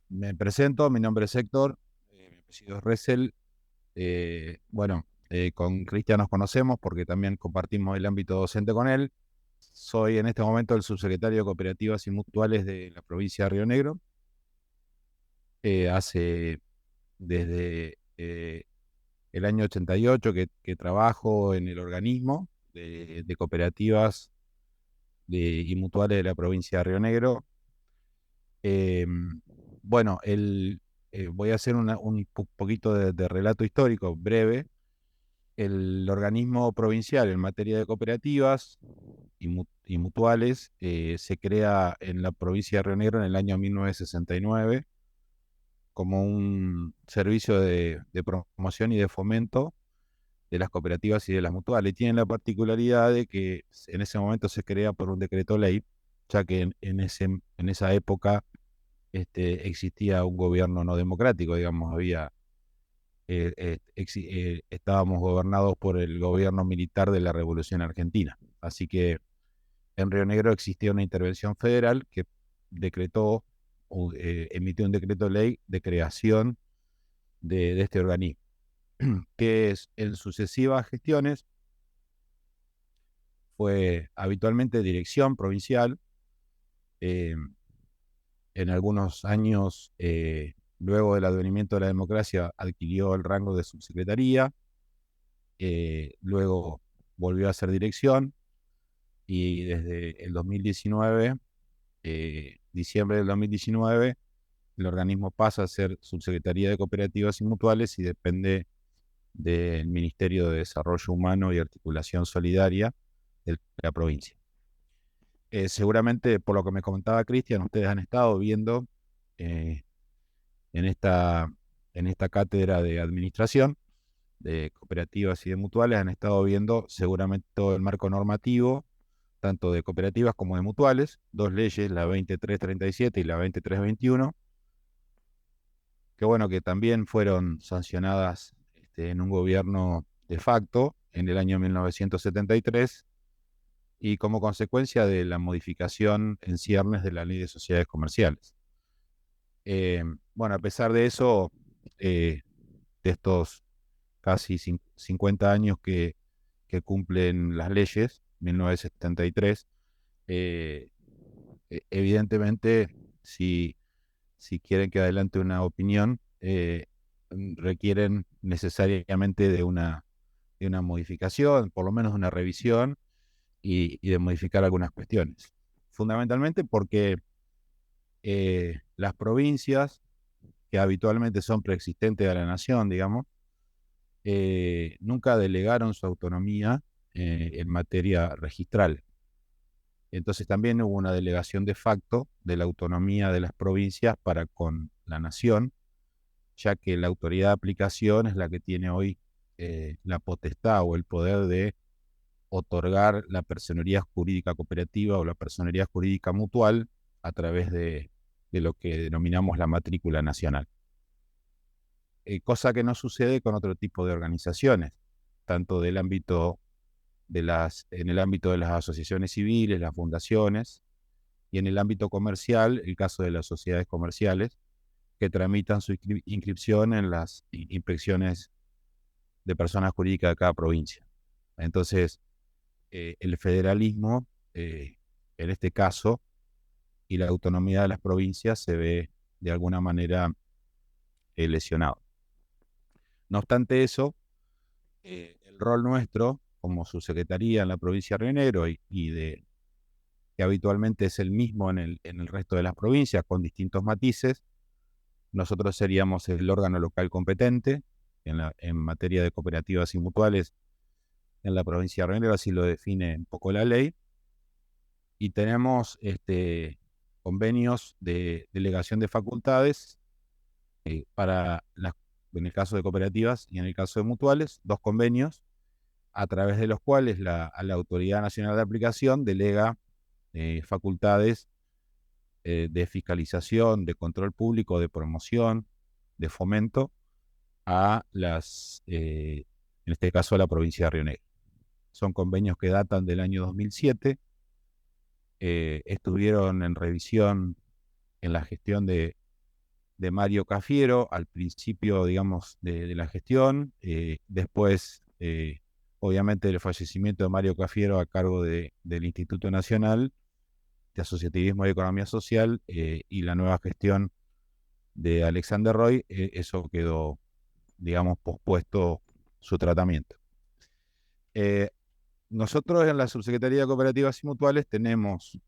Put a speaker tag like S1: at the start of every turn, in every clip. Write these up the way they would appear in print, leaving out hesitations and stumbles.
S1: Me presento, mi nombre es Héctor, mi apellido es Ressel. Con Cristian nos conocemos porque también compartimos el ámbito docente con él. Soy en este momento el subsecretario de Cooperativas y Mutuales de la provincia de Río Negro. Hace desde el año 88 que trabajo en el organismo de cooperativas y mutuales de la provincia de Río Negro. Eh, Voy a hacer poquito de relato histórico breve. El organismo provincial en materia de cooperativas y mutuales se crea en la provincia de Río Negro en el año 1969 como un servicio de promoción y de fomento de las cooperativas y de las mutuales. Tiene la particularidad de que en ese momento se crea por un decreto ley, ya que en esa época existía un gobierno no democrático, digamos, estábamos gobernados por el gobierno militar de la Revolución Argentina. Así que en Río Negro existía una intervención federal que decretó emitió un decreto de ley de creación de este organismo, que es, en sucesivas gestiones fue habitualmente dirección provincial. eh, en algunos años, luego del advenimiento de la democracia, adquirió el rango de subsecretaría. Luego volvió a ser dirección y desde el 2019, diciembre del 2019, el organismo pasa a ser Subsecretaría de Cooperativas y Mutuales y depende del Ministerio de Desarrollo Humano y Articulación Solidaria de la provincia. Seguramente, por lo que me comentaba Cristian, ustedes han estado viendo eh, en en esta cátedra de administración de cooperativas y de mutuales, han estado viendo seguramente todo el marco normativo, tanto de cooperativas como de mutuales, dos leyes, la 2337 y la 2321, que bueno, que también fueron sancionadas en un gobierno de facto en el año 1973 y como consecuencia de la modificación en ciernes de la ley de sociedades comerciales. Eh, a pesar de eso, de estos casi 50 años que cumplen las leyes, 1973, eh, evidentemente, si quieren que adelante una opinión, requieren necesariamente de una modificación, por lo menos de una revisión y de modificar algunas cuestiones. Fundamentalmente porque las provincias, que habitualmente son preexistentes a la nación, digamos, nunca delegaron su autonomía en materia registral. Entonces también hubo una delegación de facto de la autonomía de las provincias para con la nación, ya que la autoridad de aplicación es la que tiene hoy la potestad o el poder de otorgar la personería jurídica cooperativa o la personería jurídica mutual a través de lo que denominamos la matrícula nacional. Cosa que no sucede con otro tipo de organizaciones, tanto del ámbito en el ámbito de las asociaciones civiles, las fundaciones, y en el ámbito comercial, el caso de las sociedades comerciales, que tramitan su inscripción en las inspecciones de personas jurídicas de cada provincia. Entonces, el federalismo, en este caso, y la autonomía de las provincias se ve de alguna manera lesionado. No obstante eso, el rol nuestro como subsecretaría en la provincia de Río Negro que habitualmente es el mismo en el resto de las provincias con distintos matices, nosotros seríamos el órgano local competente en materia de cooperativas y mutuales en la provincia de Río Negro, así lo define un poco la ley, y tenemos convenios de delegación de facultades para en el caso de cooperativas y en el caso de mutuales, dos convenios a través de los cuales a la Autoridad Nacional de Aplicación delega facultades de fiscalización, de control público, de promoción, de fomento a en este caso a la provincia de Río Negro. Son convenios que datan del año 2007, estuvieron en revisión en la gestión de Mario Cafiero al principio, digamos, de la gestión. Después, obviamente, el fallecimiento de Mario Cafiero a cargo del Instituto Nacional de Asociativismo y Economía Social, y la nueva gestión de Alexander Roy, eso quedó, digamos, pospuesto su tratamiento. Nosotros en la Subsecretaría de Cooperativas y Mutuales tenemos,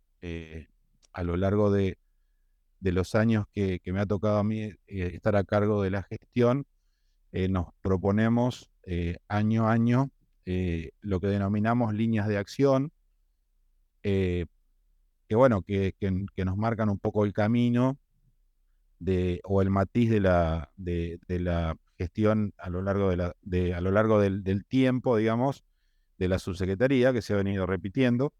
S1: a lo largo de los años que me ha tocado a mí estar a cargo de la gestión, nos proponemos año a año lo que denominamos líneas de acción, eh, que nos marcan un poco el camino o el matiz de la gestión a lo largo, a lo largo del tiempo, digamos, de la subsecretaría, que se ha venido repitiendo,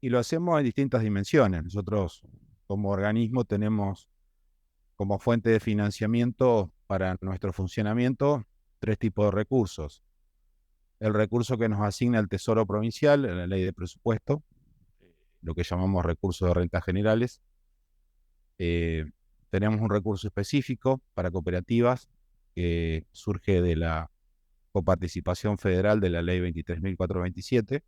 S1: y lo hacemos en distintas dimensiones. Nosotros, como organismo, tenemos como fuente de financiamiento para nuestro funcionamiento 3 tipos de recursos. El recurso que nos asigna el Tesoro Provincial en la ley de presupuesto, lo que llamamos recursos de rentas generales. Tenemos un recurso específico para cooperativas que surge de la coparticipación federal de la ley 23.427.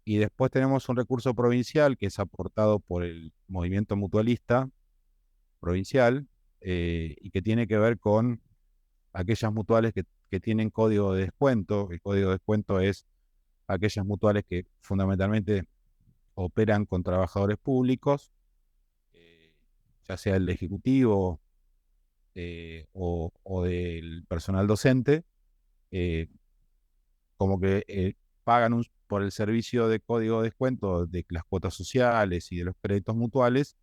S1: Y después tenemos un recurso provincial que es aportado por el movimiento mutualista provincial, y que tiene que ver con aquellas mutuales que tienen código de descuento. El código de descuento es aquellas mutuales que fundamentalmente operan con trabajadores públicos, ya sea el ejecutivo o del personal docente, eh, como que pagan por el servicio de código de descuento de las cuotas sociales y de los créditos mutuales,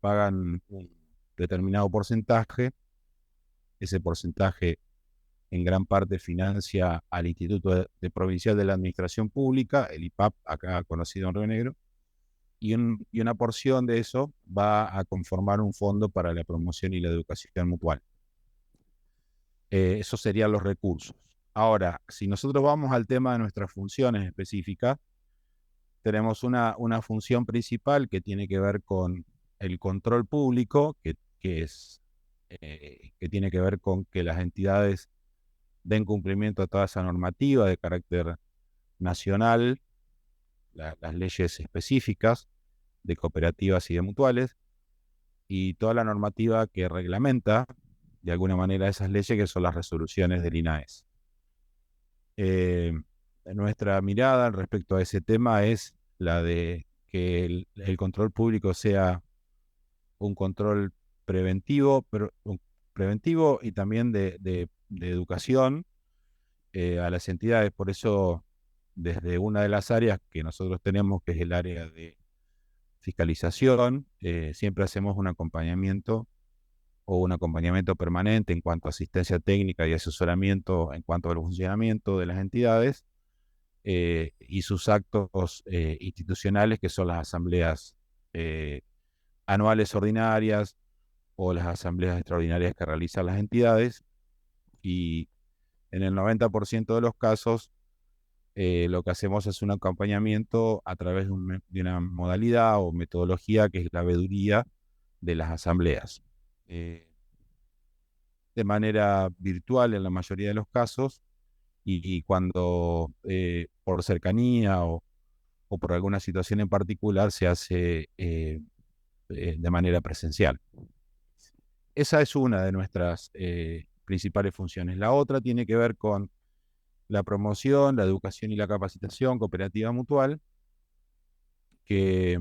S1: pagan un determinado porcentaje. Ese porcentaje en gran parte financia al Instituto Provincial de la Administración Pública, el IPAP, acá conocido en Río Negro, y una porción de eso va a conformar un fondo para la promoción y la educación mutual. Esos serían los recursos. Ahora, si nosotros vamos al tema de nuestras funciones específicas, tenemos una función principal que tiene que ver con el control público, que tiene que ver con que las entidades den cumplimiento a toda esa normativa de carácter nacional, las leyes específicas de cooperativas y de mutuales, y toda la normativa que reglamenta de alguna manera esas leyes, que son las resoluciones del INAES. Nuestra mirada respecto a ese tema es la de que el control público sea un control preventivo, preventivo y también de educación a las entidades. Por eso, desde una de las áreas que nosotros tenemos, que es el área de fiscalización, siempre hacemos un acompañamiento permanente en cuanto a asistencia técnica y asesoramiento en cuanto al funcionamiento de las entidades, y sus actos institucionales, que son las asambleas anuales ordinarias o las asambleas extraordinarias que realizan las entidades. Y en el 90% de los casos, lo que hacemos es un acompañamiento a través de una modalidad o metodología que es la veeduría de las asambleas. De manera virtual en la mayoría de los casos, y cuando por cercanía o por alguna situación en particular se hace de manera presencial. Esa es una de nuestras principales funciones. La otra tiene que ver con la promoción, la educación y la capacitación cooperativa mutual, que,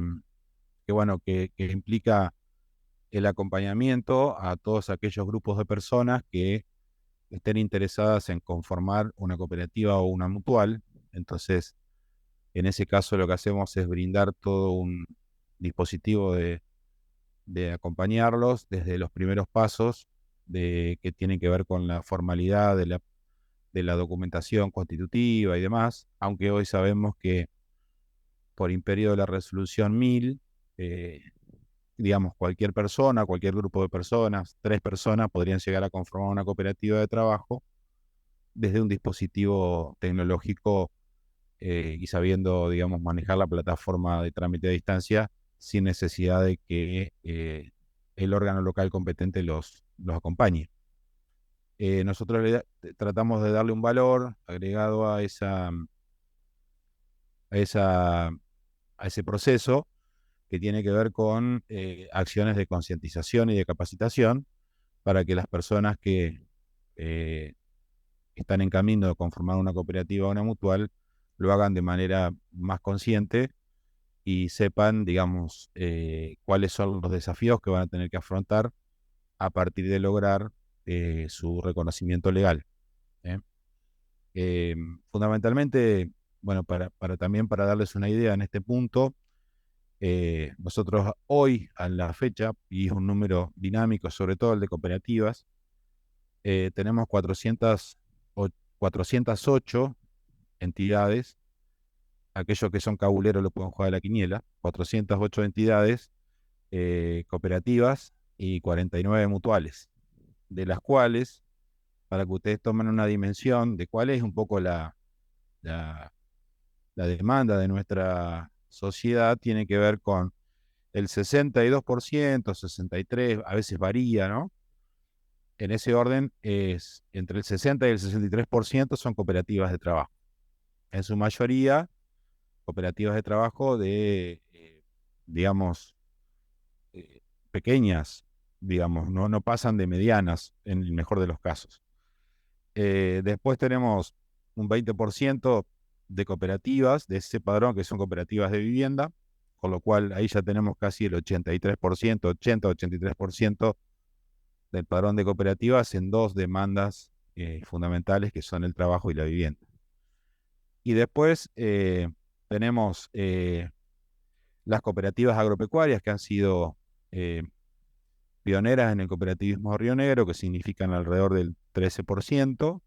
S1: que implica el acompañamiento a todos aquellos grupos de personas que estén interesadas en conformar una cooperativa o una mutual. Entonces, en ese caso lo que hacemos es brindar todo un dispositivo de acompañarlos desde los primeros pasos que tienen que ver con la formalidad de la documentación constitutiva y demás, aunque hoy sabemos que por imperio de la resolución 1000, digamos, cualquier persona, cualquier grupo de personas, 3 personas podrían llegar a conformar una cooperativa de trabajo desde un dispositivo tecnológico, y sabiendo, digamos, manejar la plataforma de trámite a distancia sin necesidad de que el órgano local competente los acompañe. Nosotros tratamos de darle un valor agregado a esa, a ese proceso que tiene que ver con acciones de concientización y de capacitación para que las personas que eh, están en camino de conformar una cooperativa o una mutual lo hagan de manera más consciente y sepan, digamos, cuáles son los desafíos que van a tener que afrontar a partir de lograr su reconocimiento legal. ¿Eh? Eh, Fundamentalmente, bueno, también para darles una idea en este punto, nosotros hoy, a la fecha, y es un número dinámico, sobre todo el de cooperativas, tenemos 408 entidades. Aquellos que son cabuleros lo pueden jugar a la quiniela. 408 entidades cooperativas y 49 mutuales, de las cuales, para que ustedes tomen una dimensión de cuál es un poco la, la demanda de nuestra sociedad, tiene que ver con el 62%, 63%, a veces varía, ¿no? En ese orden es entre el 60 y el 63% son cooperativas de trabajo. En su mayoría, cooperativas de trabajo digamos, eh, pequeñas, digamos, no pasan de medianas en el mejor de los casos. Después tenemos un 20% de cooperativas de ese padrón que son cooperativas de vivienda, con lo cual ahí ya tenemos casi el 83%, 80-83% del padrón de cooperativas en dos demandas fundamentales que son el trabajo y la vivienda. Y después tenemos las cooperativas agropecuarias que han sido eh, pioneras en el cooperativismo Río Negro, que significan alrededor del 13%,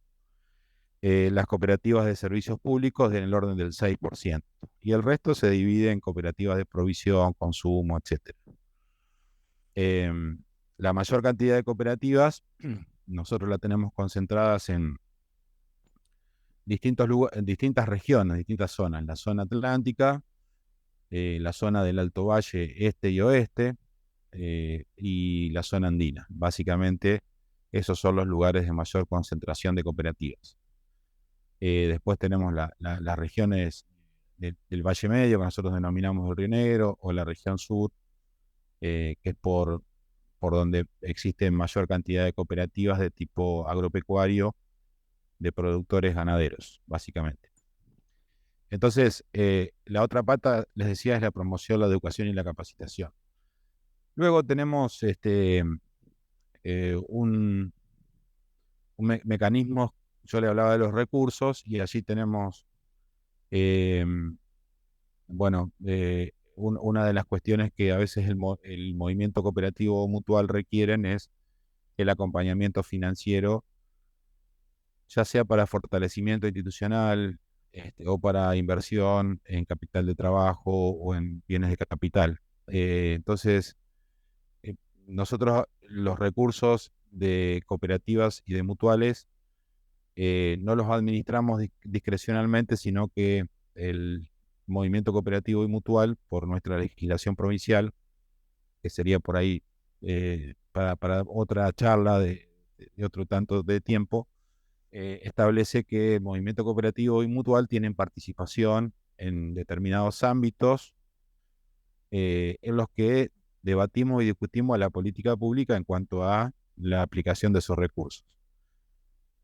S1: las cooperativas de servicios públicos en el orden del 6%, y el resto se divide en cooperativas de provisión, consumo, etc. La mayor cantidad de cooperativas, nosotros la tenemos concentradas en en distintas regiones, distintas zonas, la zona atlántica, la zona del Alto Valle este y oeste, y la zona andina. Básicamente, esos son los lugares de mayor concentración de cooperativas. Después tenemos las regiones del Valle Medio, que nosotros denominamos el Río Negro, o la región sur, que es por donde existe mayor cantidad de cooperativas de tipo agropecuario, de productores ganaderos, básicamente. Entonces, la otra pata, les decía, es la promoción, la educación y la capacitación. Luego tenemos un mecanismo, yo le hablaba de los recursos, y allí tenemos, eh, bueno, una de las cuestiones que a veces el movimiento cooperativo mutual requieren es el acompañamiento financiero, ya sea para fortalecimiento institucional, o para inversión en capital de trabajo o en bienes de capital. Entonces, eh, nosotros los recursos de cooperativas y de mutuales no los administramos discrecionalmente, sino que el movimiento cooperativo y mutual, por nuestra legislación provincial, que sería por ahí para otra charla de otro tanto de tiempo, establece que el movimiento cooperativo y mutual tienen participación en determinados ámbitos en los que debatimos y discutimos la política pública en cuanto a la aplicación de esos recursos.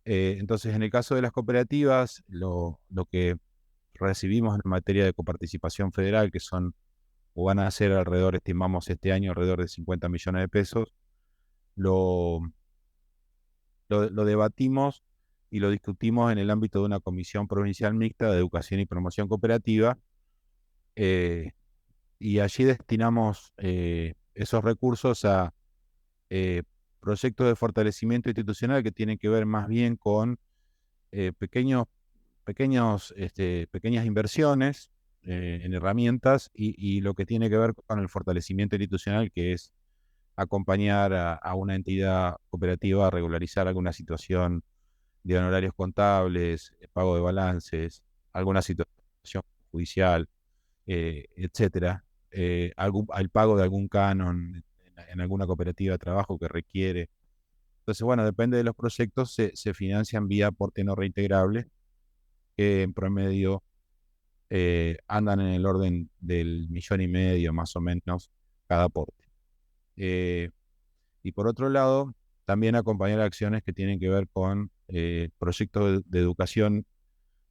S1: Entonces, en el caso de las cooperativas, lo que recibimos en materia de coparticipación federal, que son o van a ser alrededor, estimamos este año, alrededor de 50 millones de pesos, lo, lo debatimos y lo discutimos en el ámbito de una comisión provincial mixta de educación y promoción cooperativa, eh, y allí destinamos esos recursos a eh, proyectos de fortalecimiento institucional que tienen que ver más bien con pequeñas inversiones en herramientas y lo que tiene que ver con el fortalecimiento institucional, que es acompañar a una entidad cooperativa a regularizar alguna situación de honorarios contables, pago de balances, alguna situación judicial, etcétera, al pago de algún canon en en alguna cooperativa de trabajo que requiere. Entonces, bueno, depende de los proyectos, se financian vía aporte no reintegrable, que en promedio andan en el orden del 1,5 millones más o menos cada aporte. Y por otro lado, también acompañar acciones que tienen que ver con proyectos de educación,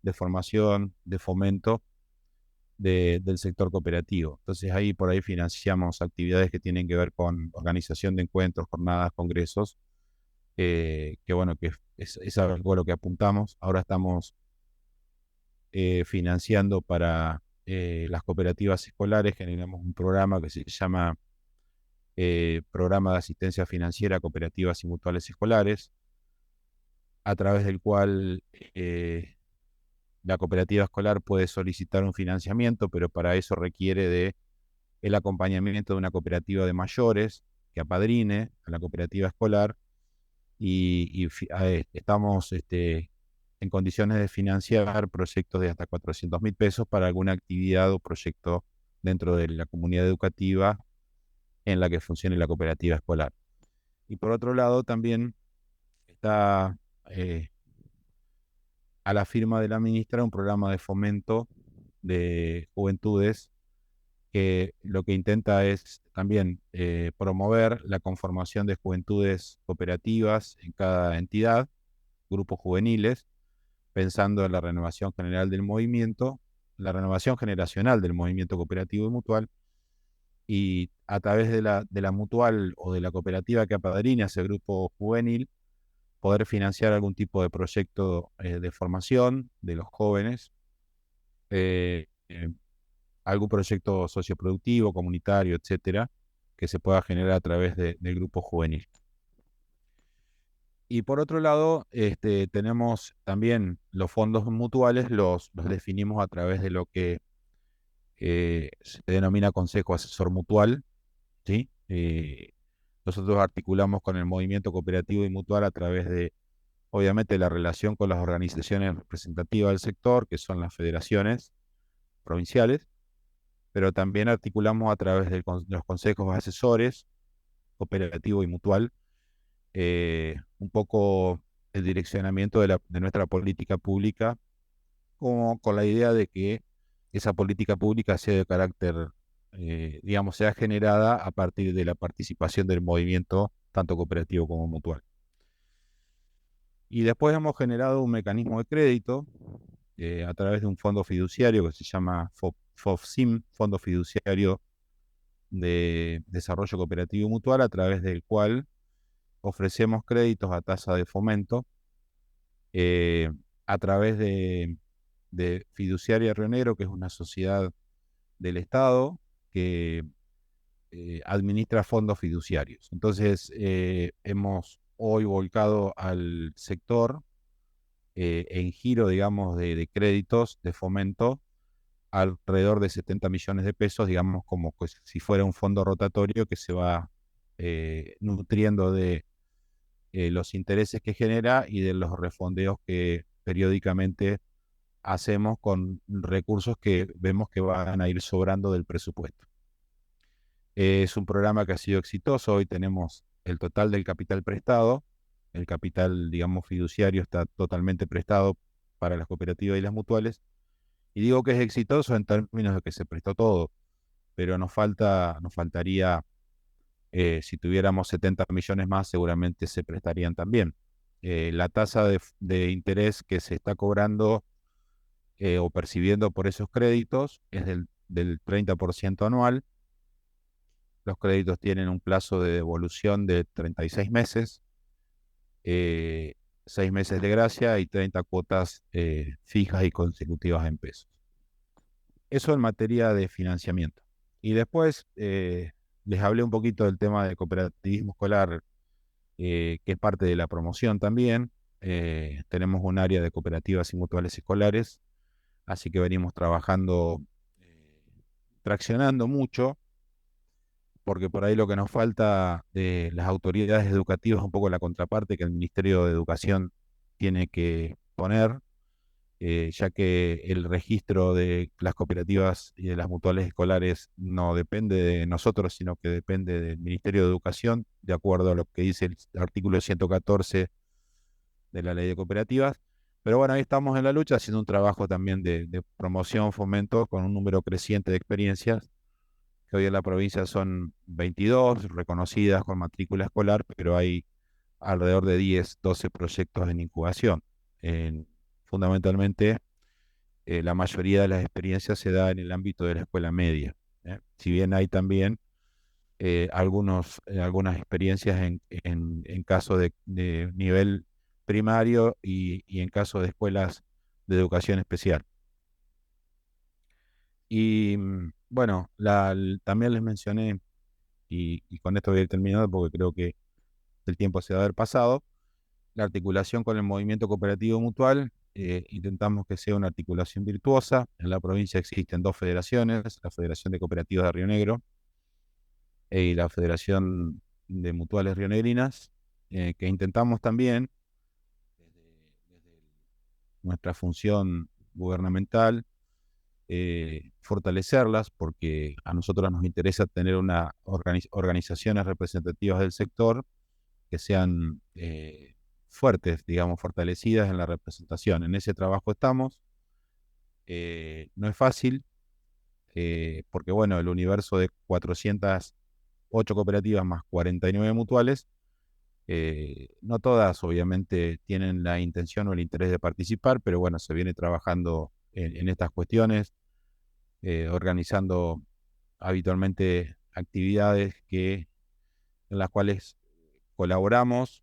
S1: de formación, de fomento del sector cooperativo. Entonces ahí por ahí financiamos actividades que tienen que ver con organización de encuentros, jornadas, congresos, que bueno, que es algo a lo que apuntamos. Ahora estamos financiando para las cooperativas escolares, generamos un programa que se llama Programa de Asistencia Financiera a Cooperativas y Mutuales Escolares, a través del cual la cooperativa escolar puede solicitar un financiamiento, pero para eso requiere de el acompañamiento de una cooperativa de mayores que apadrine a la cooperativa escolar y estamos en condiciones de financiar proyectos de hasta 400.000 pesos para alguna actividad o proyecto dentro de la comunidad educativa en la que funcione la cooperativa escolar. Y por otro lado, también está a la firma de la ministra un programa de fomento de juventudes que lo que intenta es también promover la conformación de juventudes cooperativas en cada entidad, grupos juveniles, pensando en la renovación general del movimiento, la renovación generacional del movimiento cooperativo y mutual, y a través de la mutual o de la cooperativa que apadrina ese grupo juvenil, poder financiar algún tipo de proyecto de formación de los jóvenes, eh, eh, algún proyecto socioproductivo, comunitario, etcétera, que se pueda generar a través del grupo juvenil. Y por otro lado, tenemos también los fondos mutuales, los definimos a través de lo que se denomina Consejo Asesor Mutual, ¿sí? Nosotros articulamos con el movimiento cooperativo y mutual a través de, obviamente, la relación con las organizaciones representativas del sector, que son las federaciones provinciales, pero también articulamos a través de los consejos asesores, cooperativo y mutual, un poco el direccionamiento de nuestra política pública, como con la idea de que esa política pública sea de carácter, digamos, sea generada a partir de la participación del movimiento, tanto cooperativo como mutual. Y después hemos generado un mecanismo de crédito a través de un fondo fiduciario que se llama FOFSIM, Fondo Fiduciario de Desarrollo Cooperativo y Mutual, a través del cual ofrecemos créditos a tasa de fomento eh, a través de Fiduciaria Río Negro, que es una sociedad del Estado que administra fondos fiduciarios. Entonces, hemos hoy volcado al sector en giro, digamos, de créditos de fomento alrededor de 70 millones de pesos, digamos, como pues, si fuera un fondo rotatorio que se va nutriendo de los intereses que genera y de los refondeos que periódicamente hacemos con recursos que vemos que van a ir sobrando del presupuesto. Es un programa que ha sido exitoso. Hoy tenemos el total del capital prestado. El capital, digamos, fiduciario está totalmente prestado para las cooperativas y las mutuales. Y digo que es exitoso en términos de que se prestó todo, pero nos faltaría, si tuviéramos 70 millones más, seguramente se prestarían también. La tasa de interés que se está cobrando o percibiendo por esos créditos es del 30% anual. Los créditos tienen un plazo de devolución de 36 meses, 6 meses de gracia y 30 cuotas fijas y consecutivas en pesos. Eso en materia de financiamiento. Y después les hablé un poquito del tema del cooperativismo escolar, que es parte de la promoción también. Tenemos un área de cooperativas y mutuales escolares, así que venimos trabajando, traccionando mucho, porque por ahí lo que nos falta de las autoridades educativas es un poco la contraparte que el Ministerio de Educación tiene que poner, ya que el registro de las cooperativas y de las mutuales escolares no depende de nosotros, sino que depende del Ministerio de Educación, de acuerdo a lo que dice el artículo 114 de la Ley de Cooperativas. Pero bueno, ahí estamos en la lucha, haciendo un trabajo también de promoción, fomento, con un número creciente de experiencias, que hoy en la provincia son 22 reconocidas con matrícula escolar, pero hay alrededor de 10, 12 proyectos en incubación. Fundamentalmente, la mayoría de las experiencias se da en el ámbito de la escuela media. Si bien hay también algunas experiencias en caso de nivel primario y en caso de escuelas de educación especial. Y bueno, también les mencioné, y con esto voy a ir terminando porque creo que el tiempo se va a haber pasado, la articulación con el movimiento cooperativo mutual. Intentamos que sea una articulación virtuosa. En la provincia existen dos federaciones, la Federación de Cooperativas de Río Negro y la Federación de Mutuales Rionegrinas, que intentamos también, desde nuestra función gubernamental, fortalecerlas, porque a nosotros nos interesa tener organizaciones representativas del sector que sean fuertes, digamos, fortalecidas en la representación. En ese trabajo estamos. No es fácil, porque bueno, el universo de 408 cooperativas más 49 mutuales, no todas obviamente tienen la intención o el interés de participar, pero bueno, se viene trabajando en estas cuestiones, organizando habitualmente actividades en las cuales colaboramos,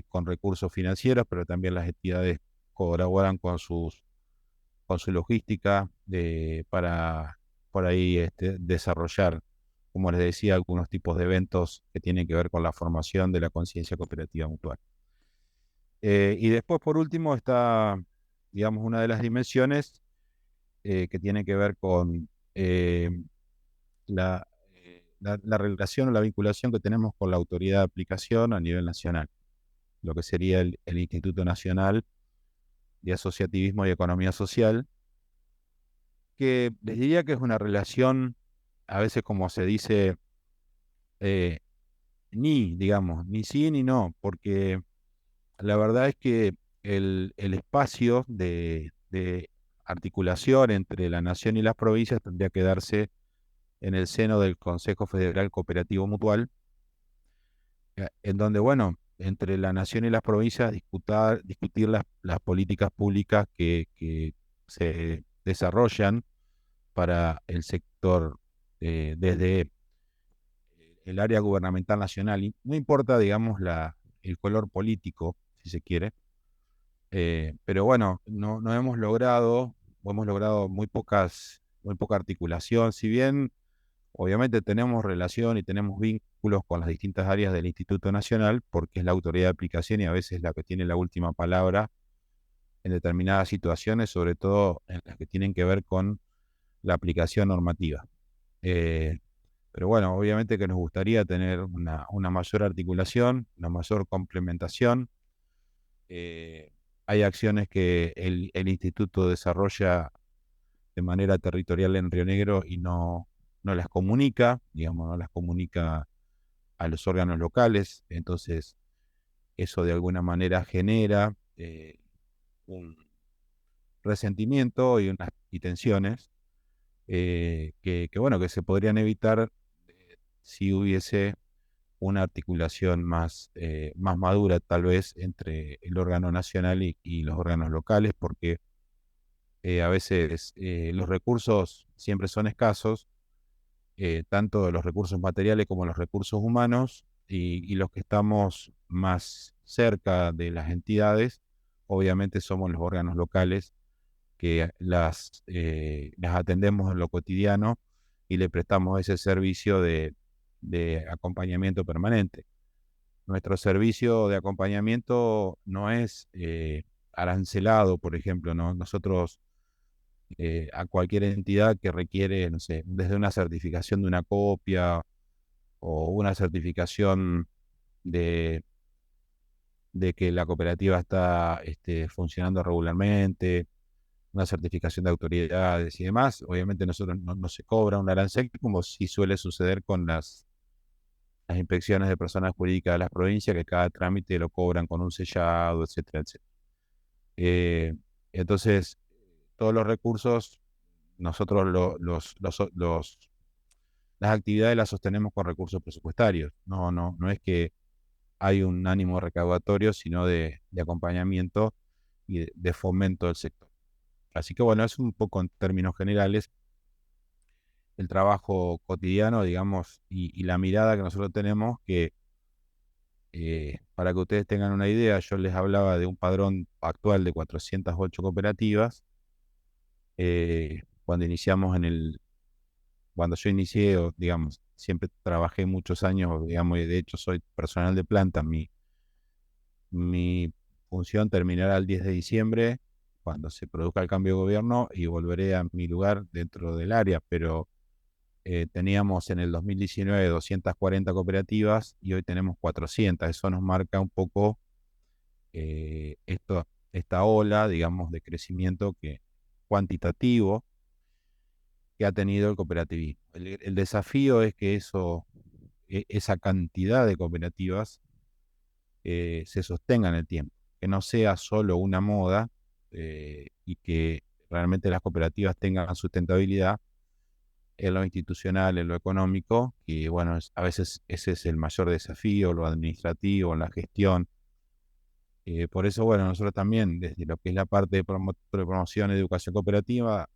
S1: con recursos financieros, pero también las entidades colaboran con su logística, para por ahí desarrollar, como les decía, algunos tipos de eventos que tienen que ver con la formación de la conciencia cooperativa mutual. Y después, por último, está, digamos, una de las dimensiones que tiene que ver con la relación o la vinculación que tenemos con la autoridad de aplicación a nivel nacional, lo que sería el Instituto Nacional de Asociativismo y Economía Social, que les diría que es una relación, a veces como se dice, eh, digamos, ni sí ni no, porque la verdad es que el espacio de articulación entre la nación y las provincias tendría que darse en el seno del Consejo Federal Cooperativo Mutual, en donde, bueno, entre la nación y las provincias discutir las políticas públicas que se desarrollan para el sector, desde el área gubernamental nacional. Y no importa, digamos, el color político, si se quiere, pero bueno, no hemos logrado, o hemos logrado muy poca articulación, si bien obviamente tenemos relación y tenemos vínculos con las distintas áreas del Instituto Nacional, porque es la autoridad de aplicación y a veces la que tiene la última palabra en determinadas situaciones, sobre todo en las que tienen que ver con la aplicación normativa. Eh, pero bueno, obviamente que nos gustaría tener una mayor articulación, una mayor complementación. Eh, Hay acciones que el instituto desarrolla de manera territorial en Río Negro y no las comunica, digamos, no las comunica a los órganos locales. Entonces eso de alguna manera genera un resentimiento y tensiones, bueno, que se podrían evitar si hubiese una articulación más madura, tal vez, entre el órgano nacional y los órganos locales, porque a veces los recursos siempre son escasos, tanto los recursos materiales como los recursos humanos, y los que estamos más cerca de las entidades, obviamente somos los órganos locales que las atendemos en lo cotidiano y le prestamos ese servicio de acompañamiento permanente. Nuestro servicio de acompañamiento no es arancelado, por ejemplo, ¿no? Nosotros, a cualquier entidad que requiere, no sé, desde una certificación de una copia o una certificación de, de que la cooperativa está funcionando regularmente, una certificación de autoridades y demás. Obviamente nosotros no se cobra un arancel, como sí suele suceder con las inspecciones de personas jurídicas de las provincias, que cada trámite lo cobran con un sellado, etcétera, etcétera. Eh, entonces, todos los recursos, nosotros las actividades las sostenemos con recursos presupuestarios. No es que hay un ánimo recaudatorio, sino de acompañamiento y de fomento del sector. Así que bueno, es un poco en términos generales el trabajo cotidiano, digamos, y la mirada que nosotros tenemos, que para que ustedes tengan una idea, yo les hablaba de un padrón actual de 408 cooperativas. Cuando iniciamos cuando yo inicié, digamos, siempre trabajé muchos años, digamos, y de hecho soy personal de planta. Mi función terminará el 10 de diciembre, cuando se produzca el cambio de gobierno, y volveré a mi lugar dentro del área, pero teníamos en el 2019 240 cooperativas y hoy tenemos 400. Eso nos marca un poco esta ola, digamos, de crecimiento cuantitativo que ha tenido el cooperativismo. El desafío es que esa cantidad de cooperativas se sostenga en el tiempo, que no sea solo una moda, y que realmente las cooperativas tengan sustentabilidad en lo institucional, en lo económico, y bueno, a veces ese es el mayor desafío, lo administrativo, en la gestión. Por eso, bueno, nosotros también, desde lo que es la parte de promoción y educación cooperativa,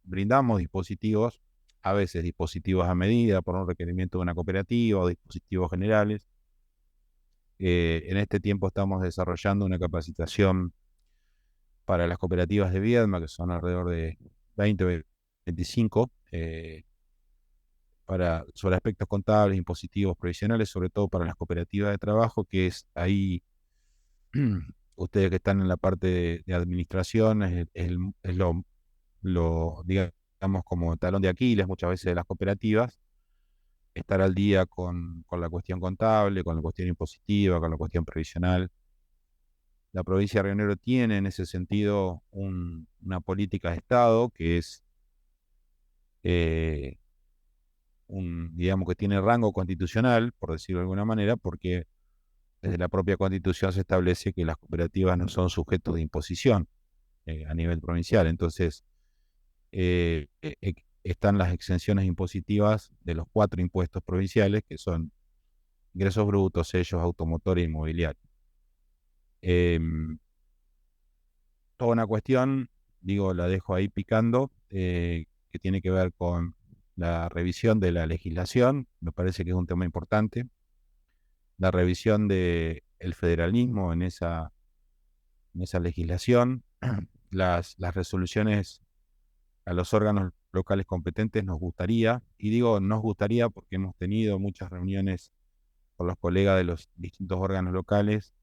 S1: brindamos dispositivos, a veces dispositivos a medida por un requerimiento de una cooperativa, o dispositivos generales. En este tiempo estamos desarrollando una capacitación para las cooperativas de Viedma, que son alrededor de 20 o 25, sobre aspectos contables, impositivos, previsionales, sobre todo para las cooperativas de trabajo, que es ahí. Ustedes que están en la parte de administración, es digamos, como talón de Aquiles muchas veces de las cooperativas, estar al día con la cuestión contable, con la cuestión impositiva, con la cuestión previsional. La provincia de Río Negro tiene en ese sentido una política de Estado que es, eh, digamos, que tiene rango constitucional, por decirlo de alguna manera, porque desde la propia Constitución se establece que las cooperativas no son sujetos de imposición a nivel provincial. Entonces, están las exenciones impositivas de los 4 impuestos provinciales, que son ingresos brutos, sellos, automotor e inmobiliario. Toda una cuestión, digo, la dejo ahí picando, que tiene que ver con la revisión de la legislación. Me parece que es un tema importante. La revisión del federalismo en esa legislación. Las resoluciones a los órganos locales competentes nos gustaría, y digo nos gustaría porque hemos tenido muchas reuniones con los colegas de los distintos órganos locales,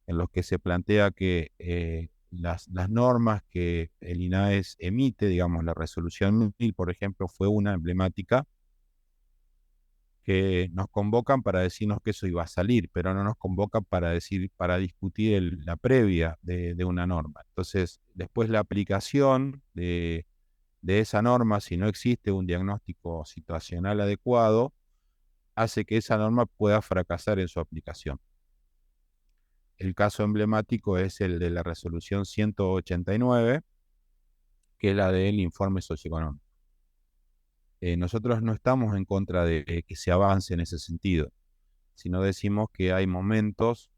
S1: en los que se plantea que las normas que el INAES emite, digamos, la resolución 1000, por ejemplo, fue una emblemática, que nos convocan para decirnos que eso iba a salir, pero no nos convocan para discutir la previa de una norma. Entonces, después la aplicación de esa norma, si no existe un diagnóstico situacional adecuado, hace que esa norma pueda fracasar en su aplicación. El caso emblemático es el de la resolución 189, que es la del informe socioeconómico. Nosotros no estamos en contra de que se avance en ese sentido, sino decimos que hay momentos,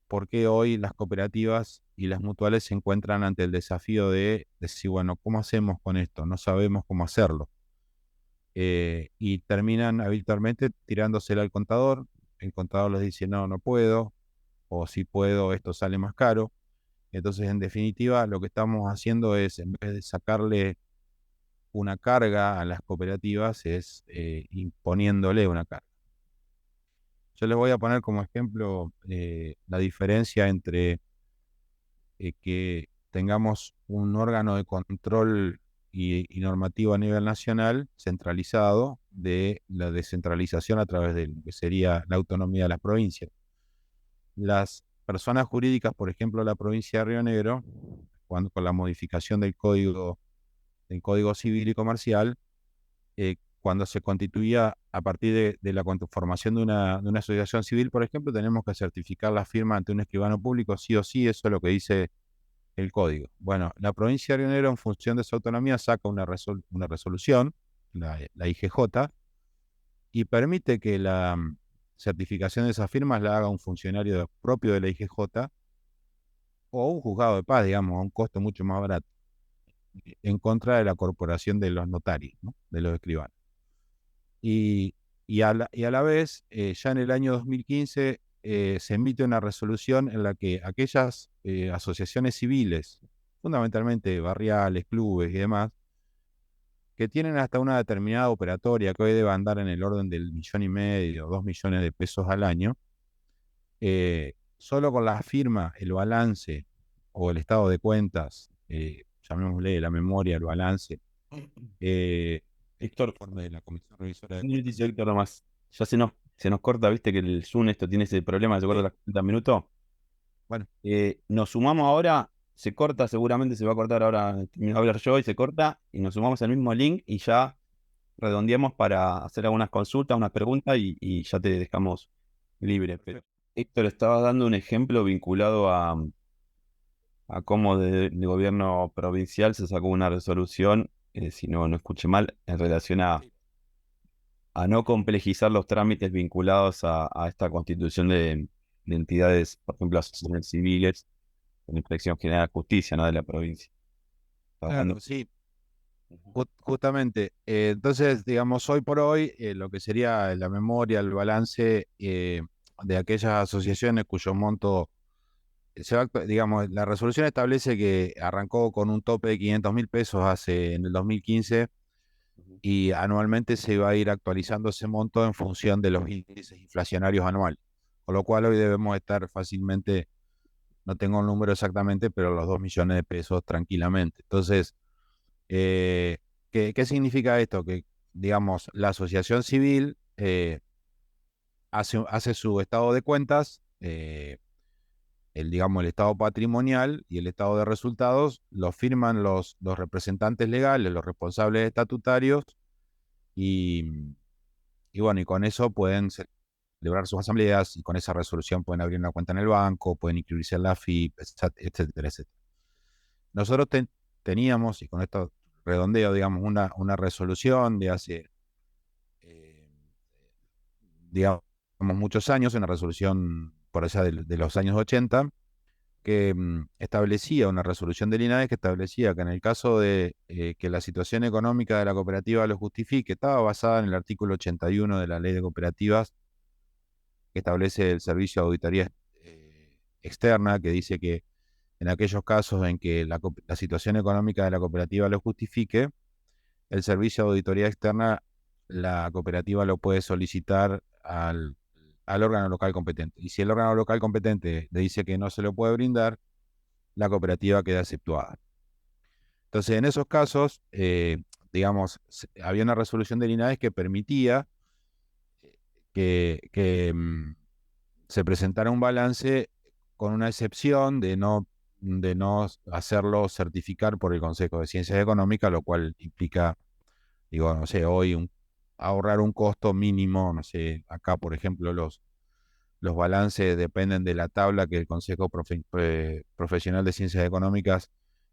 S1: porque hoy las cooperativas y las mutuales se encuentran ante el desafío de decir, bueno, ¿cómo hacemos con esto? No sabemos cómo hacerlo. Y terminan habitualmente tirándosela al contador. El contador les dice, no, no puedo, o si puedo, esto sale más caro. Entonces, en definitiva, lo que estamos haciendo es, en vez de sacarle una carga a las cooperativas, es imponiéndole una carga. Yo les voy a poner como ejemplo la diferencia entre que tengamos un órgano de control y normativo a nivel nacional centralizado, de la descentralización a través de lo que sería la autonomía de las provincias. Las personas jurídicas, por ejemplo, la provincia de Río Negro, con la modificación del código civil y comercial, cuando se constituía a partir de la conformación de una asociación civil, por ejemplo, tenemos que certificar la firma ante un escribano público, sí o sí, eso es lo que dice el código. Bueno, la provincia de Río Negro, en función de su autonomía, saca una resolución, la IGJ, y permite que la certificación de esas firmas la haga un funcionario propio de la IGJ o un juzgado de paz, digamos, a un costo mucho más barato, en contra de la corporación de los notarios, ¿no? De los escribanos. Y, y a la vez, ya en el año 2015, se emite una resolución en la que aquellas asociaciones civiles, fundamentalmente barriales, clubes y demás, que tienen hasta una determinada operatoria que hoy debe andar en el orden del 1,5 millones, 2 millones de pesos al año, solo con la firma, el balance o el estado de cuentas, llamémosle la memoria, el balance, eh,
S2: Héctor,
S1: informe de la Comisión Revisora de
S2: un
S1: Cuentas.
S2: minutito, Héctor, nomás. Ya se nos corta, viste que el Zoom esto tiene ese problema, se corta
S1: Sí,
S2: los 30 minutos.
S1: bueno,
S2: Nos sumamos ahora, se corta, seguramente se va a cortar ahora, termino de hablar yo y se corta, y nos sumamos al mismo link y ya redondeamos para hacer algunas consultas, unas preguntas y ya te dejamos libre. Pero
S1: perfecto.
S2: Héctor, estabas dando un ejemplo vinculado a cómo de gobierno provincial se sacó una resolución, si no escuché mal, en relación
S1: Sí.
S2: a no complejizar los trámites vinculados a esta constitución de entidades, por ejemplo, asociaciones civiles, con la Inspección General de Justicia, ¿no? De la provincia. Está hablando.
S1: Claro, sí,
S2: Ujú,
S1: justamente. Entonces, digamos, hoy por hoy, lo que sería la memoria, el balance de aquellas asociaciones cuyo monto digamos, la resolución establece que arrancó con un tope de 500.000 pesos en el 2015
S2: ujú.
S1: y anualmente se va a ir actualizando ese monto en función de los índices inflacionarios anuales. Con lo cual hoy debemos estar fácilmente, no tengo el número exactamente, pero los 2 millones de pesos tranquilamente. Entonces, ¿qué significa esto? Que, digamos, la asociación civil hace su estado de cuentas, digamos, el estado patrimonial y el estado de resultados lo firman los representantes legales, los responsables estatutarios, y, y bueno, y con eso pueden celebrar sus asambleas y con esa resolución pueden abrir una cuenta en el banco, pueden inscribirse en la FIP, etcétera, etcétera. Nosotros teníamos, y con esto redondeo, digamos, una resolución de hace, eh, digamos, muchos años, una resolución por allá de los años 80, que establecía una resolución del INADE que establecía que en el caso de que la situación económica de la cooperativa lo justifique, estaba basada en el artículo 81 de la Ley de Cooperativas, que establece el servicio de auditoría externa, que dice que en aquellos casos en que la situación económica de la cooperativa lo justifique, el servicio de auditoría externa, la cooperativa lo puede solicitar al órgano local competente. Y si el órgano local competente le dice que no se lo puede brindar, la cooperativa queda exceptuada. Entonces, en esos casos, digamos, había una resolución del INAES que permitía que se presentara un balance con una excepción de no hacerlo certificar por el Consejo de Ciencias Económicas, lo cual implica, digo, no sé, hoy ahorrar un costo mínimo, no sé, acá, por ejemplo, los balances dependen de la tabla que el Consejo Profesional de Ciencias Económicas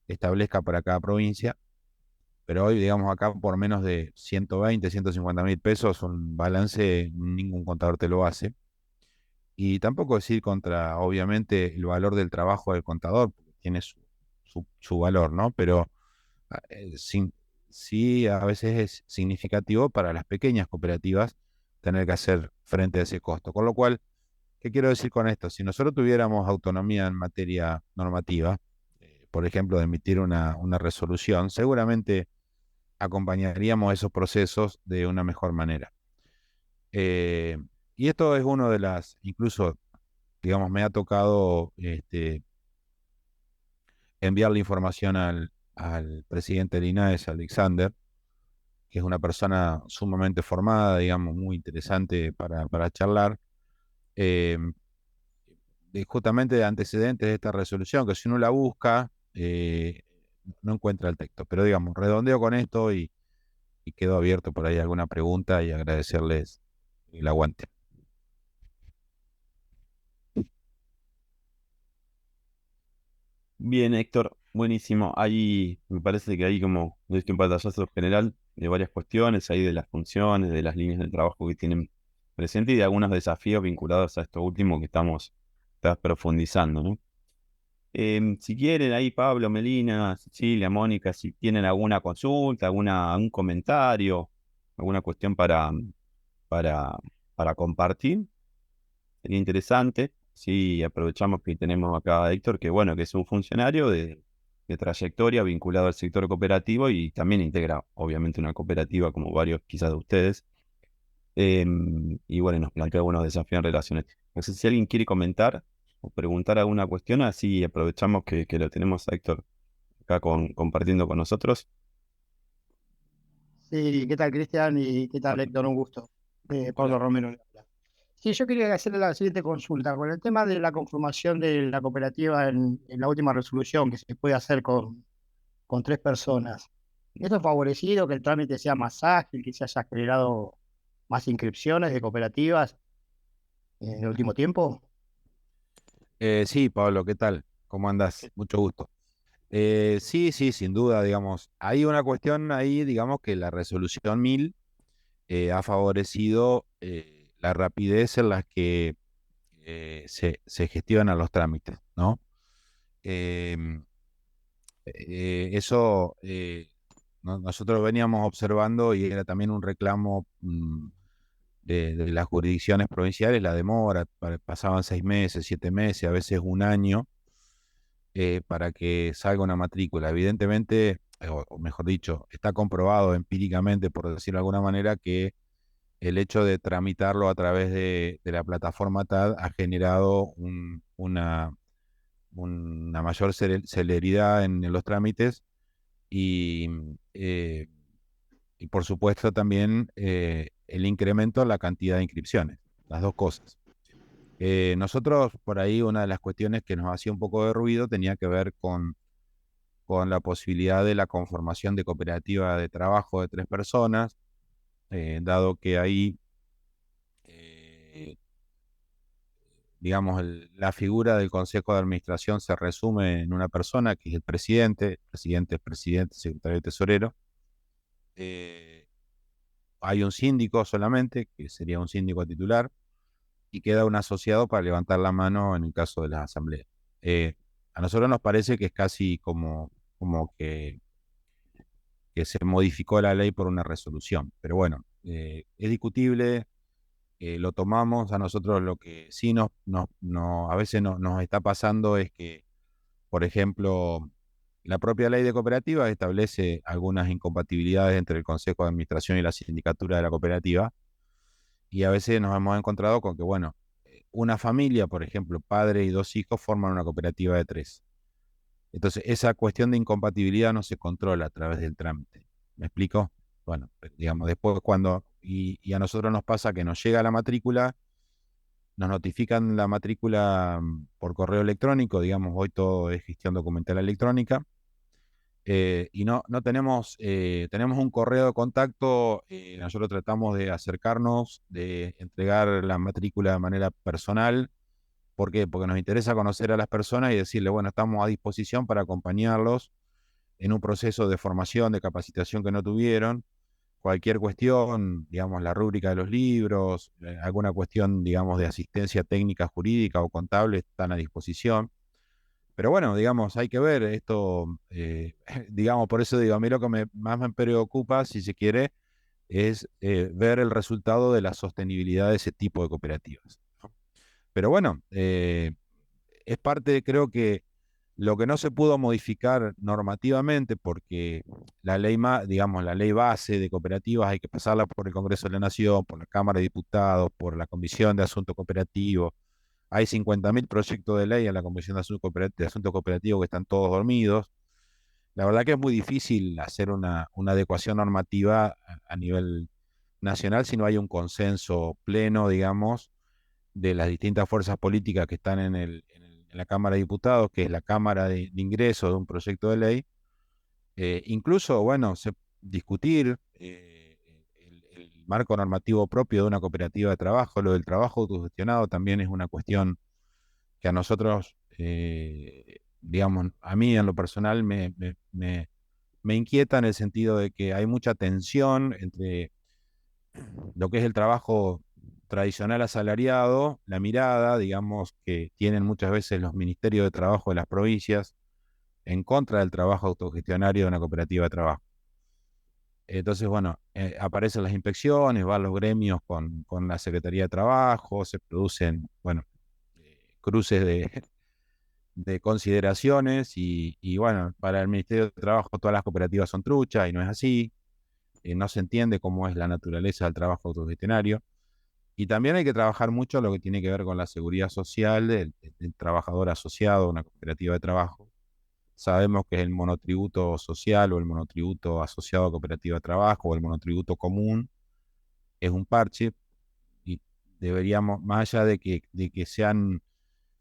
S1: establezca para cada provincia, pero hoy, digamos, acá por menos de 120, 150.000 pesos, un balance, ningún contador te lo hace. Y tampoco decir contra, obviamente, el valor del trabajo del contador, porque tiene su valor, ¿no? Pero sí, a veces es significativo para las pequeñas cooperativas tener que hacer frente a ese costo. Con lo cual, ¿qué quiero decir con esto? Si nosotros tuviéramos autonomía en materia normativa, por ejemplo, de emitir una resolución, seguramente acompañaríamos esos procesos de una mejor manera. Eh, y esto es uno de las, incluso, digamos, me ha tocado enviarle información al presidente del INAES, Alexander, que es una persona sumamente formada, digamos, muy interesante para charlar, eh, justamente de antecedentes de esta resolución, que si uno la busca, no encuentra el texto. Pero digamos, redondeo con esto y quedo abierto por ahí a alguna pregunta y agradecerles el aguante.
S2: Bien, Héctor, buenísimo. Ahí me parece que hay como diste un pantallazo general de varias cuestiones, ahí de las funciones, de las líneas de trabajo que tienen presente y de algunos desafíos vinculados a esto último que estás profundizando, ¿no? Si quieren, ahí Pablo, Melina, Cecilia, Mónica, si tienen alguna consulta, algún comentario, alguna cuestión para, para compartir, sería interesante. Sí, aprovechamos que tenemos acá a Héctor, que bueno, que es un funcionario de trayectoria vinculado al sector cooperativo y también integra, obviamente, una cooperativa como varios quizás de ustedes. Y bueno, nos plantea algunos desafíos en relaciones. No sé si alguien quiere comentar o preguntar alguna cuestión, así aprovechamos que lo tenemos a Héctor acá compartiendo con nosotros.
S3: Sí, ¿qué tal, Cristian? Y ¿qué tal, Héctor? Un gusto. Pablo
S2: Hola.
S3: Romero le habla. Sí, yo quería hacerle la siguiente consulta. Con el tema de la conformación de la cooperativa en la última resolución, que se puede hacer con 3 personas. ¿Esto ha favorecido que el trámite sea más ágil, que se haya generado más inscripciones de cooperativas en el último tiempo?
S1: Sí, Pablo, ¿qué tal? ¿Cómo andás? Mucho gusto. Sí, sí, sin duda, digamos, hay una cuestión ahí, digamos, que la resolución 1000 ha favorecido la rapidez en la que se gestionan los trámites, ¿no? Em, Eso nosotros veníamos observando y era también un reclamo de las jurisdicciones provinciales, la demora, pasaban 6 meses, 7 meses, a veces un año, para que salga una matrícula. Evidentemente, o mejor dicho, está comprobado empíricamente, por decirlo de alguna manera, que el hecho de tramitarlo a través de la plataforma TAD ha generado una mayor celeridad en los trámites y, eh, y por supuesto también el incremento en la cantidad de inscripciones, las dos cosas. Nosotros por ahí una de las cuestiones que nos hacía un poco de ruido tenía que ver con la posibilidad de la conformación de cooperativa de trabajo de 3 personas, dado que ahí, eh, digamos, la figura del Consejo de Administración se resume en una persona que es el presidente, secretario y tesorero. Eh, Hay un síndico solamente, que sería un síndico titular, y queda un asociado para levantar la mano en el caso de las asambleas. Eh, a nosotros nos parece que es casi como que se modificó la ley por una resolución, pero bueno, es discutible, lo tomamos. A nosotros lo que sí a veces nos está pasando es que, por ejemplo, la propia ley de cooperativas establece algunas incompatibilidades entre el Consejo de Administración y la sindicatura de la cooperativa, y a veces nos hemos encontrado con que, bueno, una familia, por ejemplo, padre y 2 hijos, forman una cooperativa de 3. Entonces, esa cuestión de incompatibilidad no se controla a través del trámite. ¿Me explico? Bueno, digamos, después y a nosotros nos pasa que nos llega la matrícula, nos notifican la matrícula por correo electrónico, digamos, hoy todo es gestión documental electrónica, y no tenemos un correo de contacto. Nosotros tratamos de acercarnos, de entregar la matrícula de manera personal. ¿Por qué? Porque nos interesa conocer a las personas y decirle, bueno, estamos a disposición para acompañarlos en un proceso de formación, de capacitación que no tuvieron. Cualquier cuestión, digamos, la rúbrica de los libros, alguna cuestión, digamos, de asistencia técnica, jurídica o contable, están a disposición. Pero bueno, digamos, hay que ver esto, digamos, por eso digo, a mí lo que más me preocupa, si se quiere, es ver el resultado de la sostenibilidad de ese tipo de cooperativas, ¿no? Pero bueno, es parte, creo que lo que no se pudo modificar normativamente, porque digamos, la ley base de cooperativas hay que pasarla por el Congreso de la Nación, por la Cámara de Diputados, por la Comisión de Asuntos Cooperativos. Hay 50.000 proyectos de ley en la Comisión de Asuntos Cooperativos que están todos dormidos. La verdad que es muy difícil hacer una adecuación normativa a nivel nacional si no hay un consenso pleno, digamos, de las distintas fuerzas políticas que están la Cámara de Diputados, que es la Cámara de ingreso de un proyecto de ley, incluso, bueno, discutir el marco normativo propio de una cooperativa de trabajo. Lo del trabajo autogestionado también es una cuestión que a nosotros, digamos, a mí en lo personal me inquieta, en el sentido de que hay mucha tensión entre lo que es el trabajo tradicional asalariado, la mirada, digamos, que tienen muchas veces los ministerios de trabajo de las provincias en contra del trabajo autogestionario de una cooperativa de trabajo. Entonces, bueno, aparecen las inspecciones, van los gremios con la Secretaría de Trabajo, se producen, bueno, cruces de consideraciones y, bueno, para el Ministerio de Trabajo todas las cooperativas son truchas y no es así. No se entiende cómo es la naturaleza del trabajo autogestionario. Y también hay que trabajar mucho lo que tiene que ver con la seguridad social del trabajador asociado a una cooperativa de trabajo. Sabemos que el monotributo social o el monotributo asociado a cooperativa de trabajo o el monotributo común es un parche, y deberíamos, más allá de que se han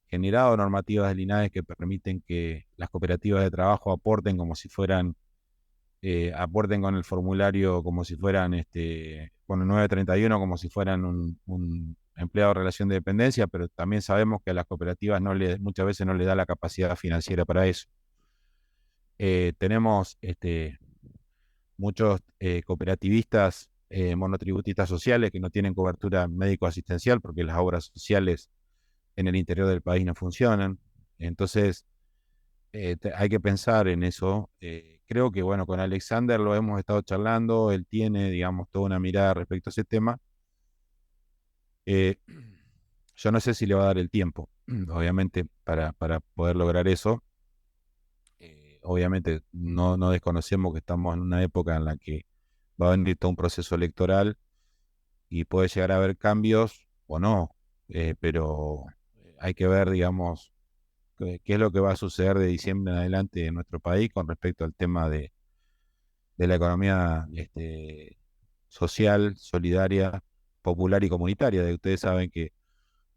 S1: generado normativas del INADE que permiten que las cooperativas de trabajo aporten como si fueran, aporten con el formulario como si fueran, con el 931 como si fueran un empleado de relación de dependencia, pero también sabemos que a las cooperativas muchas veces no le da la capacidad financiera para eso. Tenemos muchos cooperativistas, monotributistas sociales que no tienen cobertura médico-asistencial porque las obras sociales en el interior del país no funcionan. Entonces, hay que pensar en eso. Creo que, bueno, con Alexander lo hemos estado charlando, él tiene, digamos, toda una mirada respecto a ese tema. Eh, yo no sé si le va a dar el tiempo, obviamente, para poder lograr eso. Obviamente, no desconocemos que estamos en una época en la que va a venir todo un proceso electoral y puede llegar a haber cambios o no, pero hay que ver, digamos, qué es lo que va a suceder de diciembre en adelante en nuestro país con respecto al tema de la economía, social, solidaria, popular y comunitaria. Ustedes saben que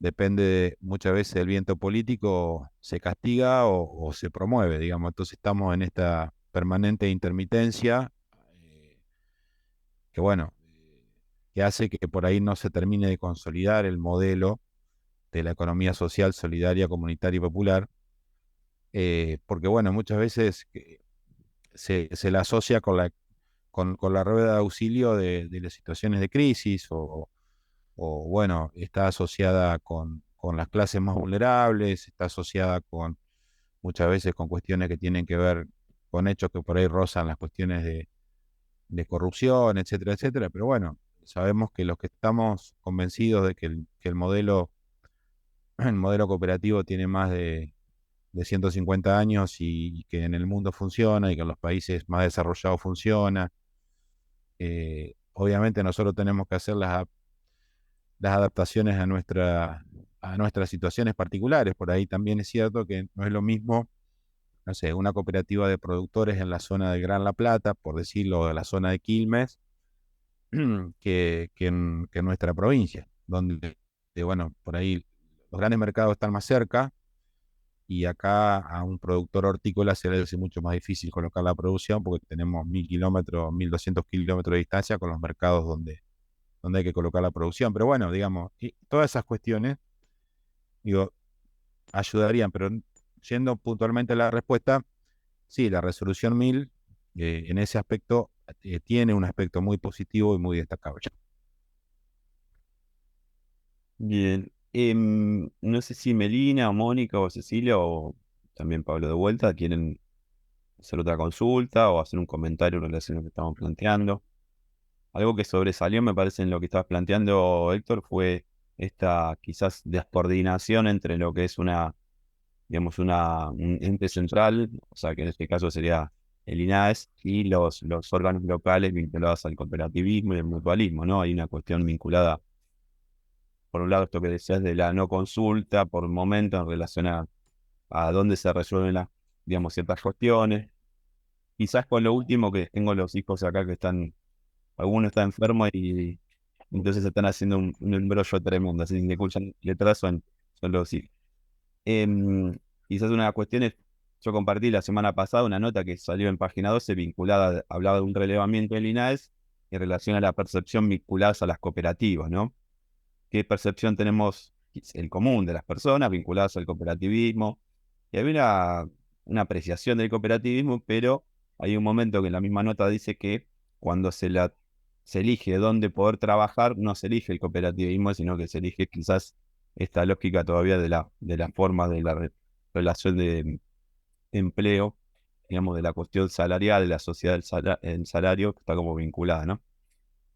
S1: depende muchas veces del viento político, se castiga o se promueve, digamos. Entonces estamos en esta permanente intermitencia, eh, que, bueno, que hace que por ahí no se termine de consolidar el modelo de la economía social, solidaria, comunitaria y popular, porque, bueno, muchas veces se la asocia con la rueda de auxilio de las situaciones de crisis, o, bueno, está asociada con las clases más vulnerables, está asociada muchas veces con cuestiones que tienen que ver con hechos que por ahí rozan las cuestiones de corrupción, etcétera, etcétera. Pero, bueno, sabemos que los que estamos convencidos de que el modelo, el modelo cooperativo tiene más de 150 años y que en el mundo funciona y que en los países más desarrollados funciona. Obviamente nosotros tenemos que hacer las adaptaciones a nuestras situaciones particulares. Por ahí también es cierto que no es lo mismo, no sé, una cooperativa de productores en la zona de Gran La Plata, por decirlo, de la zona de Quilmes, que en nuestra provincia, donde, bueno, por ahí los grandes mercados están más cerca, y acá a un productor hortícola se le hace mucho más difícil colocar la producción porque tenemos 1.000 kilómetros, 1.200 kilómetros de distancia con los mercados donde hay que colocar la producción. Pero, bueno, digamos, y todas esas cuestiones, digo, ayudarían, pero yendo puntualmente a la respuesta, sí, la resolución 1000, en ese aspecto, tiene un aspecto muy positivo y muy destacable.
S2: Bien. No sé si Melina, o Mónica, o Cecilia, o también Pablo de vuelta, quieren hacer otra consulta o hacer un comentario en relación a lo que estamos planteando. Algo que sobresalió, me parece, en lo que estabas planteando, Héctor, fue esta quizás descoordinación entre lo que es digamos, un ente central, o sea, que en este caso sería el INAES, y los órganos locales vinculados al cooperativismo y el mutualismo, ¿no? Hay una cuestión vinculada, por un lado, esto que decías de la no consulta por momento en relación a dónde se resuelven digamos, ciertas cuestiones. Quizás con lo último, que tengo los hijos acá que alguno está enfermo y entonces están haciendo un embrollo tremendo, así que escuchan detrás son los hijos. quizás una de las cuestiones, yo compartí la semana pasada una nota que salió en página 12 vinculada, hablaba de un relevamiento del INAES en relación a la percepción vinculada a las cooperativas, ¿no? ¿Qué percepción tenemos el común de las personas vinculadas al cooperativismo? Y había una apreciación del cooperativismo, pero hay un momento que en la misma nota dice que cuando se elige dónde poder trabajar, no se elige el cooperativismo, sino que se elige quizás esta lógica todavía de la forma de la relación de empleo, digamos, de la cuestión salarial, de la sociedad del salario, que está como vinculada, ¿no?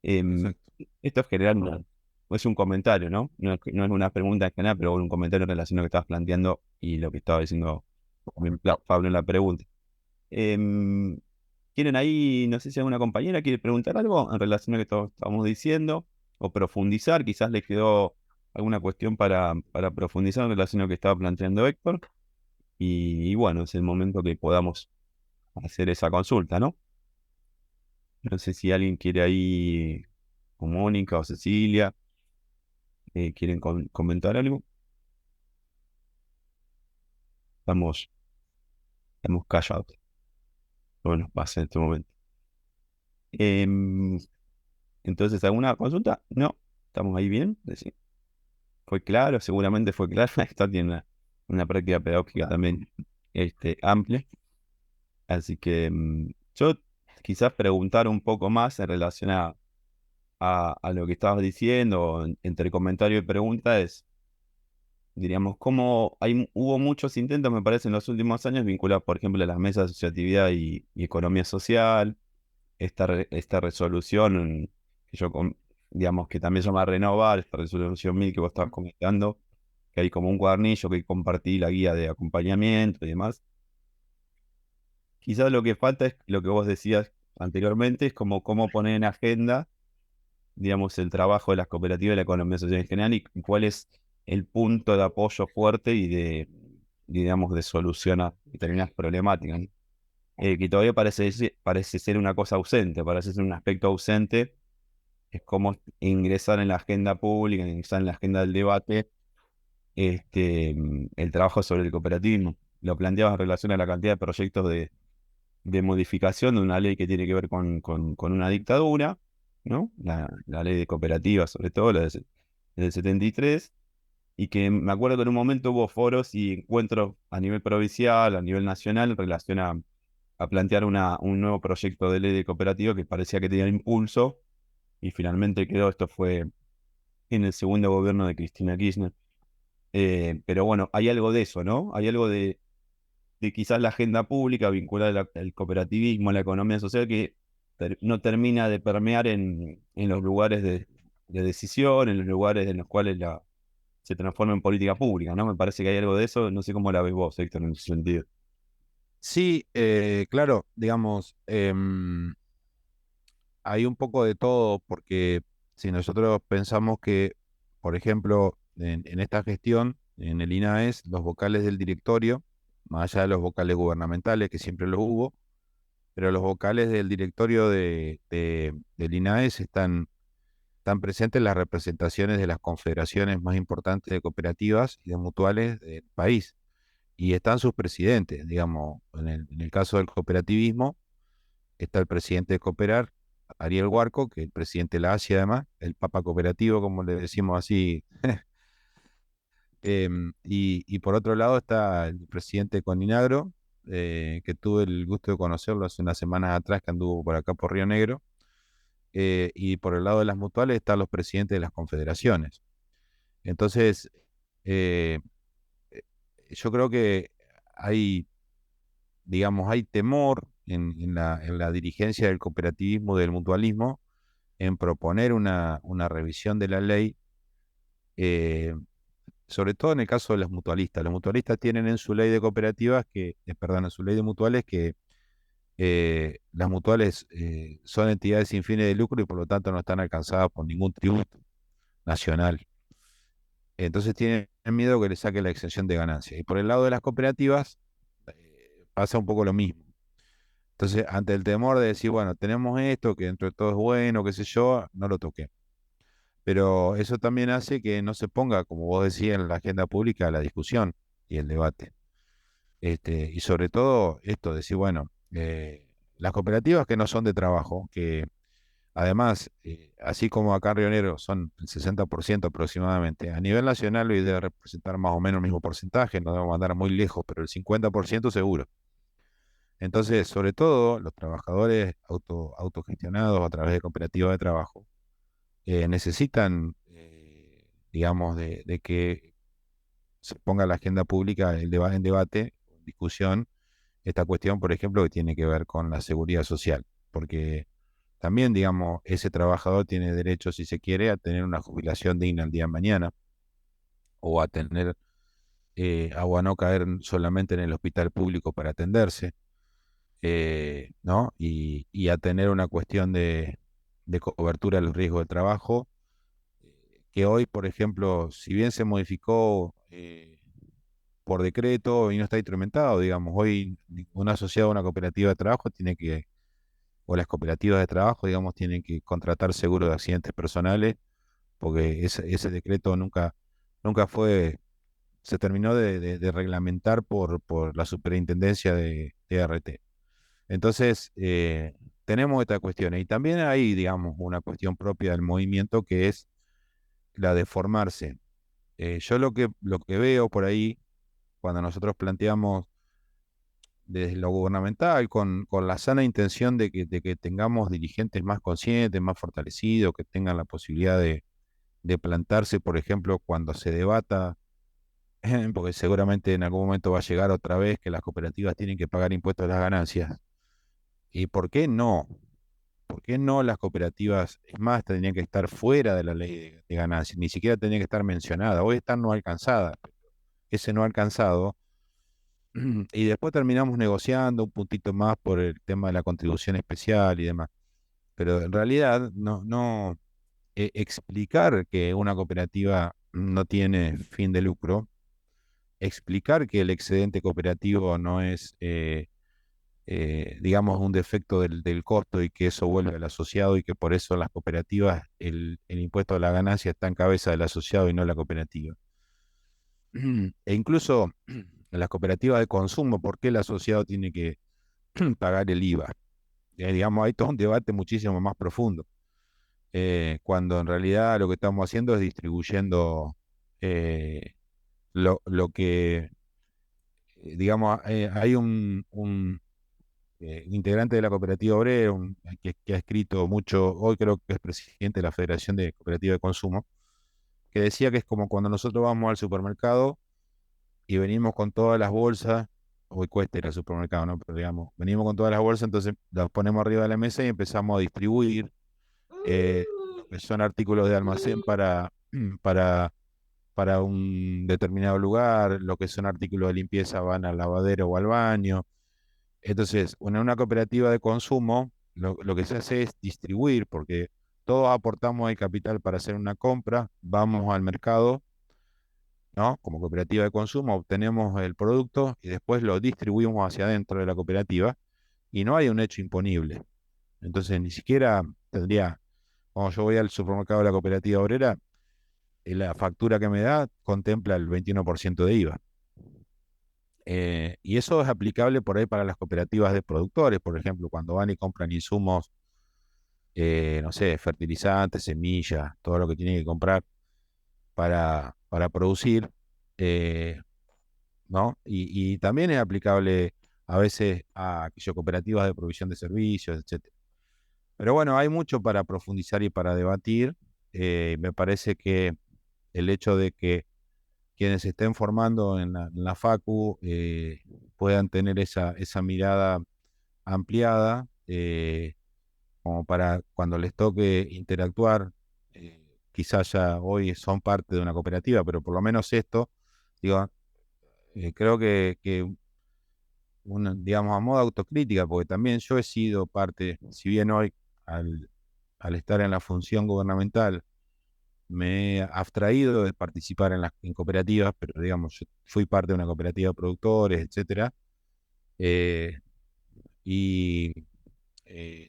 S1: Exacto.
S2: Esto es general, es un comentario, ¿no? No es una pregunta en general, pero un comentario en relación a lo que estabas planteando y lo que estaba diciendo Pablo en la pregunta. Em, ¿Quieren ahí, no sé si alguna compañera quiere preguntar algo en relación a lo que estábamos diciendo o profundizar? Quizás les quedó alguna cuestión para profundizar en relación a lo que estaba planteando Héctor. Y bueno, es el momento que podamos hacer esa consulta, ¿no? No sé si alguien quiere ahí, o Mónica o Cecilia, quieren comentar algo. Estamos, estamos callados. Bueno, pasa en este momento. Em, entonces, ¿alguna consulta? No, estamos ahí bien. Fue claro, seguramente fue claro. Esto tiene una práctica pedagógica también amplia. Así que yo quizás preguntar un poco más en relación a lo que estabas diciendo, entre comentario y pregunta, diríamos, hubo muchos intentos, me parece, en los últimos años vinculados, por ejemplo, a las mesas de asociatividad y economía social, esta resolución que digamos, que también se llama Renovar, esta resolución 1000 que vos estabas comentando, que hay como un cuadernillo que compartí la guía de acompañamiento y demás. Quizás lo que falta es lo que vos decías anteriormente, es como cómo poner en agenda, digamos, el trabajo de las cooperativas y la economía social en general y cuál es el punto de apoyo fuerte digamos, de solución a determinadas problemáticas, ¿no? Que todavía parece ser una cosa ausente, parece ser un aspecto ausente, es como ingresar en la agenda pública, ingresar en la agenda del debate, el trabajo sobre el cooperativismo. Lo planteabas en relación a la cantidad de proyectos de modificación de una ley que tiene que ver con una dictadura, ¿no? La ley de cooperativas, sobre todo, del 73, y que me acuerdo que en un momento hubo foros y encuentros a nivel provincial, a nivel nacional, en relación a plantear un nuevo proyecto de ley de cooperativa que parecía que tenía impulso, y finalmente esto fue en el segundo gobierno de Cristina Kirchner. Pero bueno, hay algo de eso, ¿no? Hay algo de quizás la agenda pública vinculada al cooperativismo, a la economía social, que no termina de permear en los lugares de decisión, en los lugares en los cuales se transforma en política pública, ¿no? Me parece que hay algo de eso, no sé cómo la ves vos, Héctor, en ese sentido.
S1: Sí, claro, digamos, hay un poco de todo, porque si nosotros pensamos que, por ejemplo, en esta gestión, en el INAES, los vocales del directorio, más allá de los vocales gubernamentales, que siempre los hubo, pero los vocales del directorio del INAES están presentes las representaciones de las confederaciones más importantes de cooperativas y de mutuales del país. Y están sus presidentes, digamos, en el caso del cooperativismo, está el presidente de Cooperar, Ariel Huarco, que es el presidente de la ASI además, el Papa Cooperativo, como le decimos así. Y por otro lado está el presidente de Coninagro, que tuve el gusto de conocerlo hace unas semanas atrás, que anduvo por acá por Río Negro. Y por el lado de las mutuales están los presidentes de las confederaciones. Entonces, eh, yo creo que hay, digamos, hay temor en la dirigencia del cooperativismo, del mutualismo, en proponer una revisión de la ley, eh, sobre todo en el caso de los mutualistas. Los mutualistas tienen en su ley de cooperativas perdón, en su ley de mutuales que las mutuales son entidades sin fines de lucro y por lo tanto no están alcanzadas por ningún tributo nacional. Entonces tienen miedo que le saque la exención de ganancias. Y por el lado de las cooperativas pasa un poco lo mismo. Entonces, ante el temor de decir, bueno, tenemos esto, que dentro de todo es bueno, qué sé yo, no lo toqué. Pero eso también hace que no se ponga, como vos decías, en la agenda pública la discusión y el debate. Y sobre todo esto, decir, bueno, las cooperativas que no son de trabajo, que además, así como acá en Río Negro son el 60% aproximadamente, a nivel nacional hoy debe representar más o menos el mismo porcentaje, no debemos andar muy lejos, pero el 50% seguro. Entonces, sobre todo, los trabajadores autogestionados a través de cooperativas de trabajo necesitan, digamos, de que se ponga en la agenda pública en debate, en discusión, esta cuestión, por ejemplo, que tiene que ver con la seguridad social, porque también, digamos, ese trabajador tiene derecho, si se quiere, a tener una jubilación digna el día de mañana, o a tener, o a no caer solamente en el hospital público para atenderse, ¿no? Y a tener una cuestión de cobertura de los riesgos de trabajo, que hoy, por ejemplo, si bien se modificó por decreto y no está instrumentado, digamos, hoy un asociado a una cooperativa de trabajo tiene que, o las cooperativas de trabajo, digamos, tienen que contratar seguro de accidentes personales, porque ese decreto nunca fue, se terminó de reglamentar por la superintendencia de RT. Entonces, tenemos esta cuestión. Y también hay, digamos, una cuestión propia del movimiento que es la de formarse. Yo lo que veo por ahí, cuando nosotros planteamos desde lo gubernamental, con la sana intención de que tengamos dirigentes más conscientes, más fortalecidos, que tengan la posibilidad de plantarse, por ejemplo, cuando se debata, porque seguramente en algún momento va a llegar otra vez que las cooperativas tienen que pagar impuestos a las ganancias. ¿Y por qué no? ¿Por qué no las cooperativas, es más, tendrían que estar fuera de la ley de ganancias? Ni siquiera tendrían que estar mencionadas. Hoy están no alcanzadas. Ese no alcanzado. Y después terminamos negociando un puntito más por el tema de la contribución especial y demás. Pero en realidad, no explicar que una cooperativa no tiene fin de lucro, explicar que el excedente cooperativo no es, digamos, un defecto del costo y que eso vuelve al asociado y que por eso las cooperativas, el impuesto a la ganancia está en cabeza del asociado y no la cooperativa. E incluso en las cooperativas de consumo, ¿por qué el asociado tiene que pagar el IVA? Digamos, hay todo un debate muchísimo más profundo, cuando en realidad lo que estamos haciendo es distribuyendo eh, lo que, digamos, hay un integrante de la cooperativa obrera, que ha escrito mucho, hoy creo que es presidente de la Federación de Cooperativas de Consumo, que decía que es como cuando nosotros vamos al supermercado y venimos con todas las bolsas, hoy cuesta ir al supermercado, ¿no? Pero digamos, venimos con todas las bolsas, entonces las ponemos arriba de la mesa y empezamos a distribuir lo que son artículos de almacén para, para un determinado lugar, lo que son artículos de limpieza van al lavadero o al baño. Entonces, en una cooperativa de consumo, lo que se hace es distribuir, porque todos aportamos el capital para hacer una compra, vamos al mercado, ¿no? Como cooperativa de consumo, obtenemos el producto y después lo distribuimos hacia adentro de la cooperativa y no hay un hecho imponible. Entonces, ni siquiera tendría, cuando yo voy al supermercado de la cooperativa obrera, la factura que me da contempla el 21% de IVA. Y eso es aplicable por ahí para las cooperativas de productores, por ejemplo, cuando van y compran insumos, no sé, fertilizantes, semillas, todo lo que tienen que comprar para producir, eh, ¿no? Y también es aplicable a veces a aquellas cooperativas de provisión de servicios, etcétera. Pero bueno, hay mucho para profundizar y para debatir. Me parece que el hecho de que quienes se estén formando en la Facu puedan tener esa mirada ampliada, como para cuando les toque interactuar, quizás ya hoy son parte de una cooperativa, pero por lo menos esto, digo, creo que digamos, a modo autocrítica, porque también yo he sido parte, si bien hoy al estar en la función gubernamental, me he abstraído de participar en cooperativas, pero digamos, yo fui parte de una cooperativa de productores, etcétera, eh, y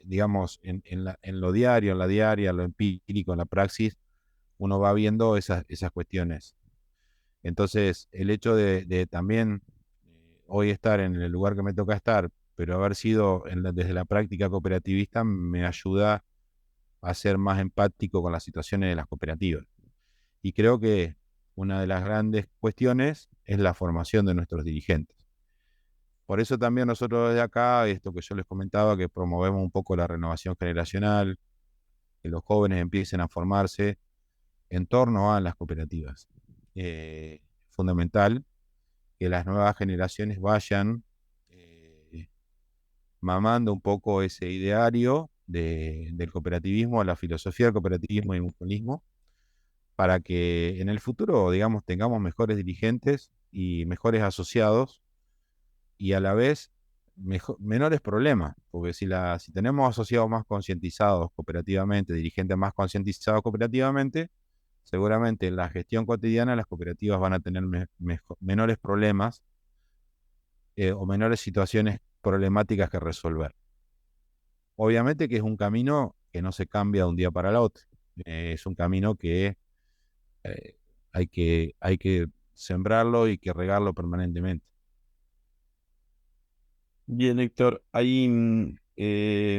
S1: digamos, en lo diario, en la diaria, en lo empírico, en la praxis, uno va viendo esas cuestiones. Entonces, el hecho de también hoy estar en el lugar que me toca estar, pero haber sido desde la práctica cooperativista me ayuda a ser más empático con las situaciones de las cooperativas. Y creo que una de las grandes cuestiones es la formación de nuestros dirigentes. Por eso también nosotros desde acá, esto que yo les comentaba, que promovemos un poco la renovación generacional, que los jóvenes empiecen a formarse en torno a las cooperativas. Fundamental que las nuevas generaciones vayan mamando un poco ese ideario del cooperativismo, la filosofía del cooperativismo y el mutualismo, para que en el futuro, digamos, tengamos mejores dirigentes y mejores asociados y a la vez menores problemas, porque si tenemos asociados más concientizados cooperativamente, dirigentes más concientizados cooperativamente, seguramente en la gestión cotidiana las cooperativas van a tener menores problemas o menores situaciones problemáticas que resolver. Obviamente que es un camino que no se cambia de un día para el otro. Es un camino que eh, hay que sembrarlo y que regarlo permanentemente.
S2: Bien, Héctor. Ahí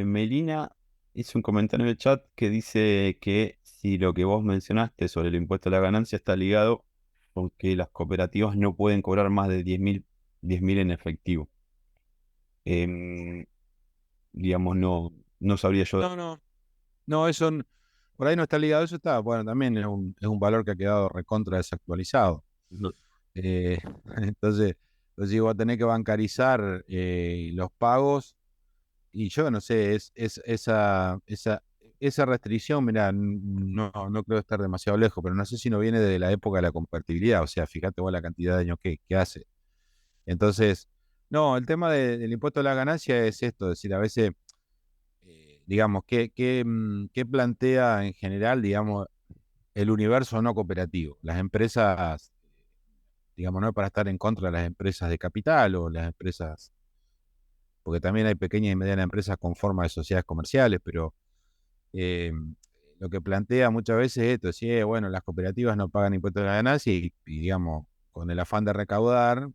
S2: Melina hizo un comentario en el chat que dice que si lo que vos mencionaste sobre el impuesto a la ganancia está ligado con que las cooperativas no pueden cobrar más de 10.000 en efectivo. Em, digamos, no sabría yo.
S1: No, por ahí no está ligado, eso está, bueno, también es un valor que ha quedado recontra desactualizado.
S2: No-
S1: Eh, entonces digo, va a tener que bancarizar los pagos y yo no sé, esa restricción, mira, no creo estar demasiado lejos, pero no sé si no viene de la época de la convertibilidad, o sea, fíjate vos la cantidad de años que hace. Entonces, no, el tema del impuesto a la ganancia es esto, es decir, a veces, digamos, ¿qué plantea en general, digamos, el universo no cooperativo? Las empresas, digamos, no es para estar en contra de las empresas de capital o las empresas, porque también hay pequeñas y medianas empresas con forma de sociedades comerciales, pero eh, lo que plantea muchas veces es esto, es, bueno, las cooperativas no pagan impuestos a la ganancia digamos, con el afán de recaudar,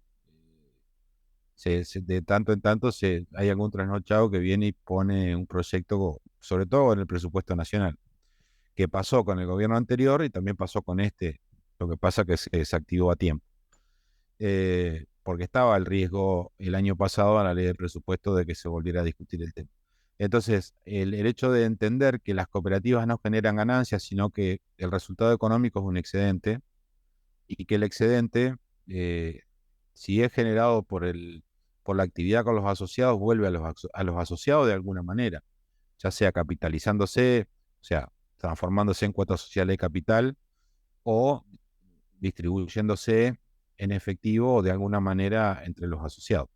S1: de tanto en tanto hay algún trasnochado que viene y pone un proyecto, sobre todo en el presupuesto nacional, que pasó con el gobierno anterior y también pasó con este, lo que pasa que se desactivó a tiempo. Porque estaba el riesgo el año pasado a la ley de presupuesto de que se volviera a discutir el tema. Entonces, el hecho de entender que las cooperativas no generan ganancias, sino que el resultado económico es un excedente y que el excedente, eh, si es generado por la actividad con los asociados, vuelve a los asociados de alguna manera, ya sea capitalizándose, o sea, transformándose en cuota social de capital o distribuyéndose en efectivo o de alguna manera entre los asociados.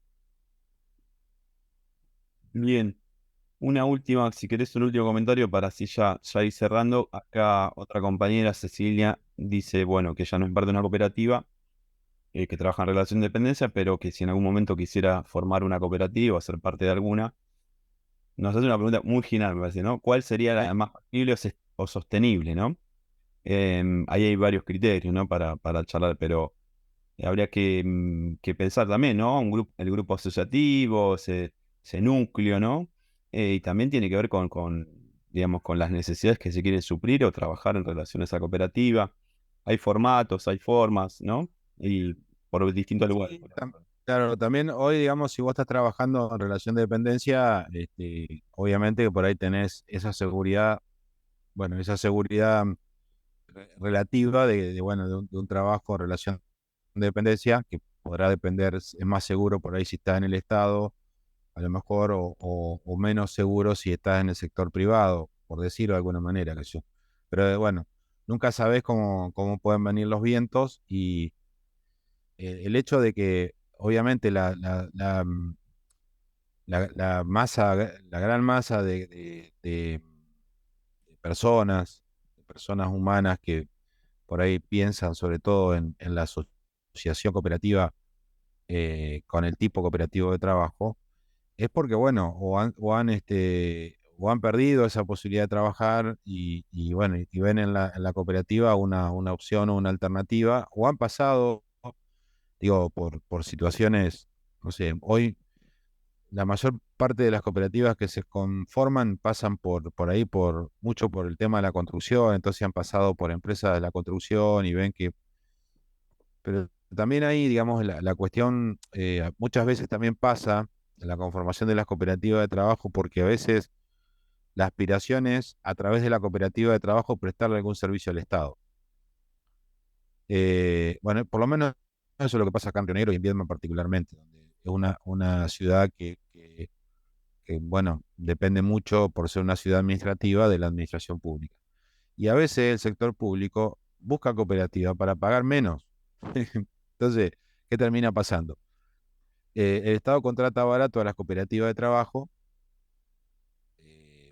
S2: Bien, una última, si querés un último comentario para así ya ir cerrando. Acá otra compañera, Cecilia, dice, bueno, que ella no es parte de una cooperativa, que trabaja en relación de dependencia, pero que si en algún momento quisiera formar una cooperativa o ser parte de alguna, nos hace una pregunta muy general, me parece, ¿no? ¿Cuál sería la más factible o sostenible, ¿no? Ahí hay varios criterios, ¿no? Para charlar, pero habría que pensar también, ¿no? El grupo asociativo, ese núcleo, ¿no? Y también tiene que ver digamos, con las necesidades que se quieren suplir o trabajar en relación a esa cooperativa. Hay formatos, hay formas, ¿no? Y por distintos lugares.
S1: Sí, claro, también hoy, digamos, si vos estás trabajando en relación de dependencia, obviamente que por ahí tenés esa seguridad, bueno, esa seguridad relativa bueno, de un trabajo en relación de dependencia, que podrá depender, es más seguro por ahí si estás en el Estado, a lo mejor, o menos seguro si estás en el sector privado, por decirlo de alguna manera, que yo. Pero bueno, nunca sabés cómo pueden venir los vientos y el hecho de que obviamente la masa, la gran masa de personas, de personas humanas que por ahí piensan sobre todo en la asociación cooperativa con el tipo cooperativo de trabajo, es porque, bueno, o han perdido esa posibilidad de trabajar y bueno, y ven en la cooperativa una opción o una alternativa, o han pasado, digo, por situaciones no sé, hoy la mayor parte de las cooperativas que se conforman pasan mucho por el tema de la construcción, entonces han pasado por empresas de la construcción y ven que, pero también ahí, digamos, la cuestión muchas veces también pasa en la conformación de las cooperativas de trabajo, porque a veces la aspiración es a través de la cooperativa de trabajo prestarle algún servicio al Estado. Bueno, por lo menos eso es lo que pasa acá en Río Negro y en Viedma particularmente, donde es una ciudad que, bueno, depende mucho por ser una ciudad administrativa de la administración pública. Y a veces el sector público busca cooperativa para pagar menos. Entonces, ¿qué termina pasando? El Estado contrata barato a las cooperativas de trabajo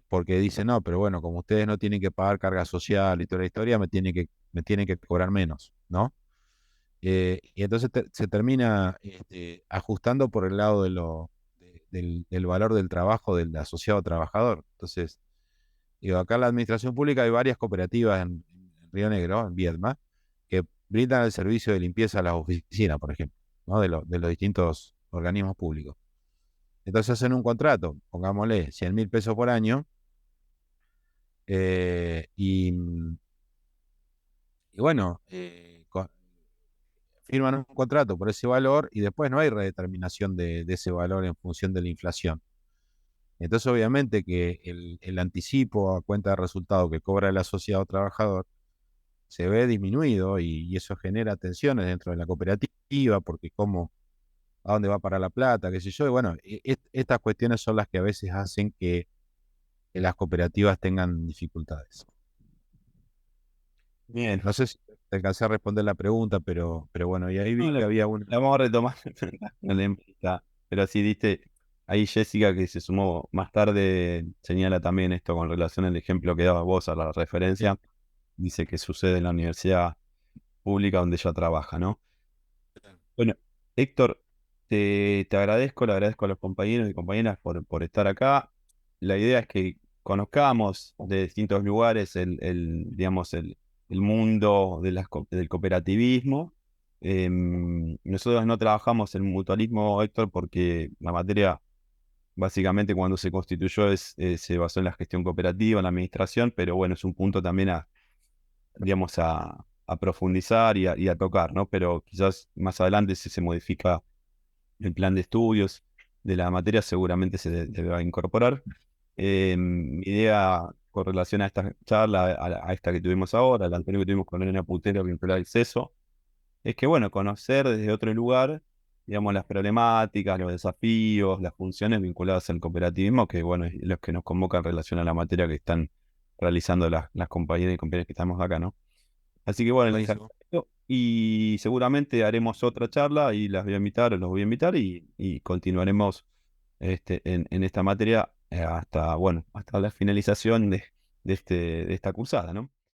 S1: porque dice, no, pero bueno, como ustedes no tienen que pagar carga social y toda la historia, me tienen que cobrar menos, ¿no? Y entonces se termina ajustando por el lado del valor del trabajo del asociado trabajador. Entonces, digo, acá en la administración pública hay varias cooperativas en Río Negro, en Viedma, que brindan el servicio de limpieza a las oficinas, por ejemplo, ¿no? De los distintos organismos públicos. Entonces hacen un contrato, pongámosle 100.000 pesos por año, y bueno, firman un contrato por ese valor y después no hay redeterminación de ese valor en función de la inflación. Entonces, obviamente que el anticipo a cuenta de resultado que cobra el asociado trabajador se ve disminuido y eso genera tensiones dentro de la cooperativa, porque a dónde va para la plata, qué sé yo. Y bueno, estas cuestiones son las que a veces hacen que las cooperativas tengan dificultades.
S2: Bien.
S1: No sé si te alcancé a responder la pregunta, pero bueno, y ahí
S2: No,
S1: vi que había una.
S2: la vamos a retomar. No le importa. Pero sí, diste, ahí Jessica, que se sumó más tarde, señala también esto con relación al ejemplo que dabas vos a la referencia. Dice que sucede en la universidad pública donde ella trabaja, ¿no? Bueno, Héctor, te agradezco, le agradezco a los compañeros y compañeras por estar acá. La idea es que conozcamos de distintos lugares digamos, el mundo del cooperativismo. Nosotros no trabajamos en mutualismo, Héctor, porque la materia, básicamente, cuando se constituyó, se basó en la gestión cooperativa, en la administración, pero bueno, es un punto también digamos, a profundizar y a tocar, ¿no? Pero quizás más adelante, si se modifica el plan de estudios de la materia, seguramente se va a incorporar. Mi idea con relación a esta charla, a esta que tuvimos ahora, la anterior que tuvimos con Elena Putero, vinculada al CESO, es que, bueno, conocer desde otro lugar, digamos, las problemáticas, los desafíos, las funciones vinculadas al cooperativismo, que, bueno, es los que nos convocan en relación a la materia que están realizando las compañeras y compañeros que estamos acá, ¿no? Así que, bueno, les
S1: Buenísimo.
S2: agradezco y seguramente haremos otra charla y las voy a invitar, los voy a invitar y continuaremos en esta materia hasta, bueno, hasta la finalización de esta cursada, ¿no?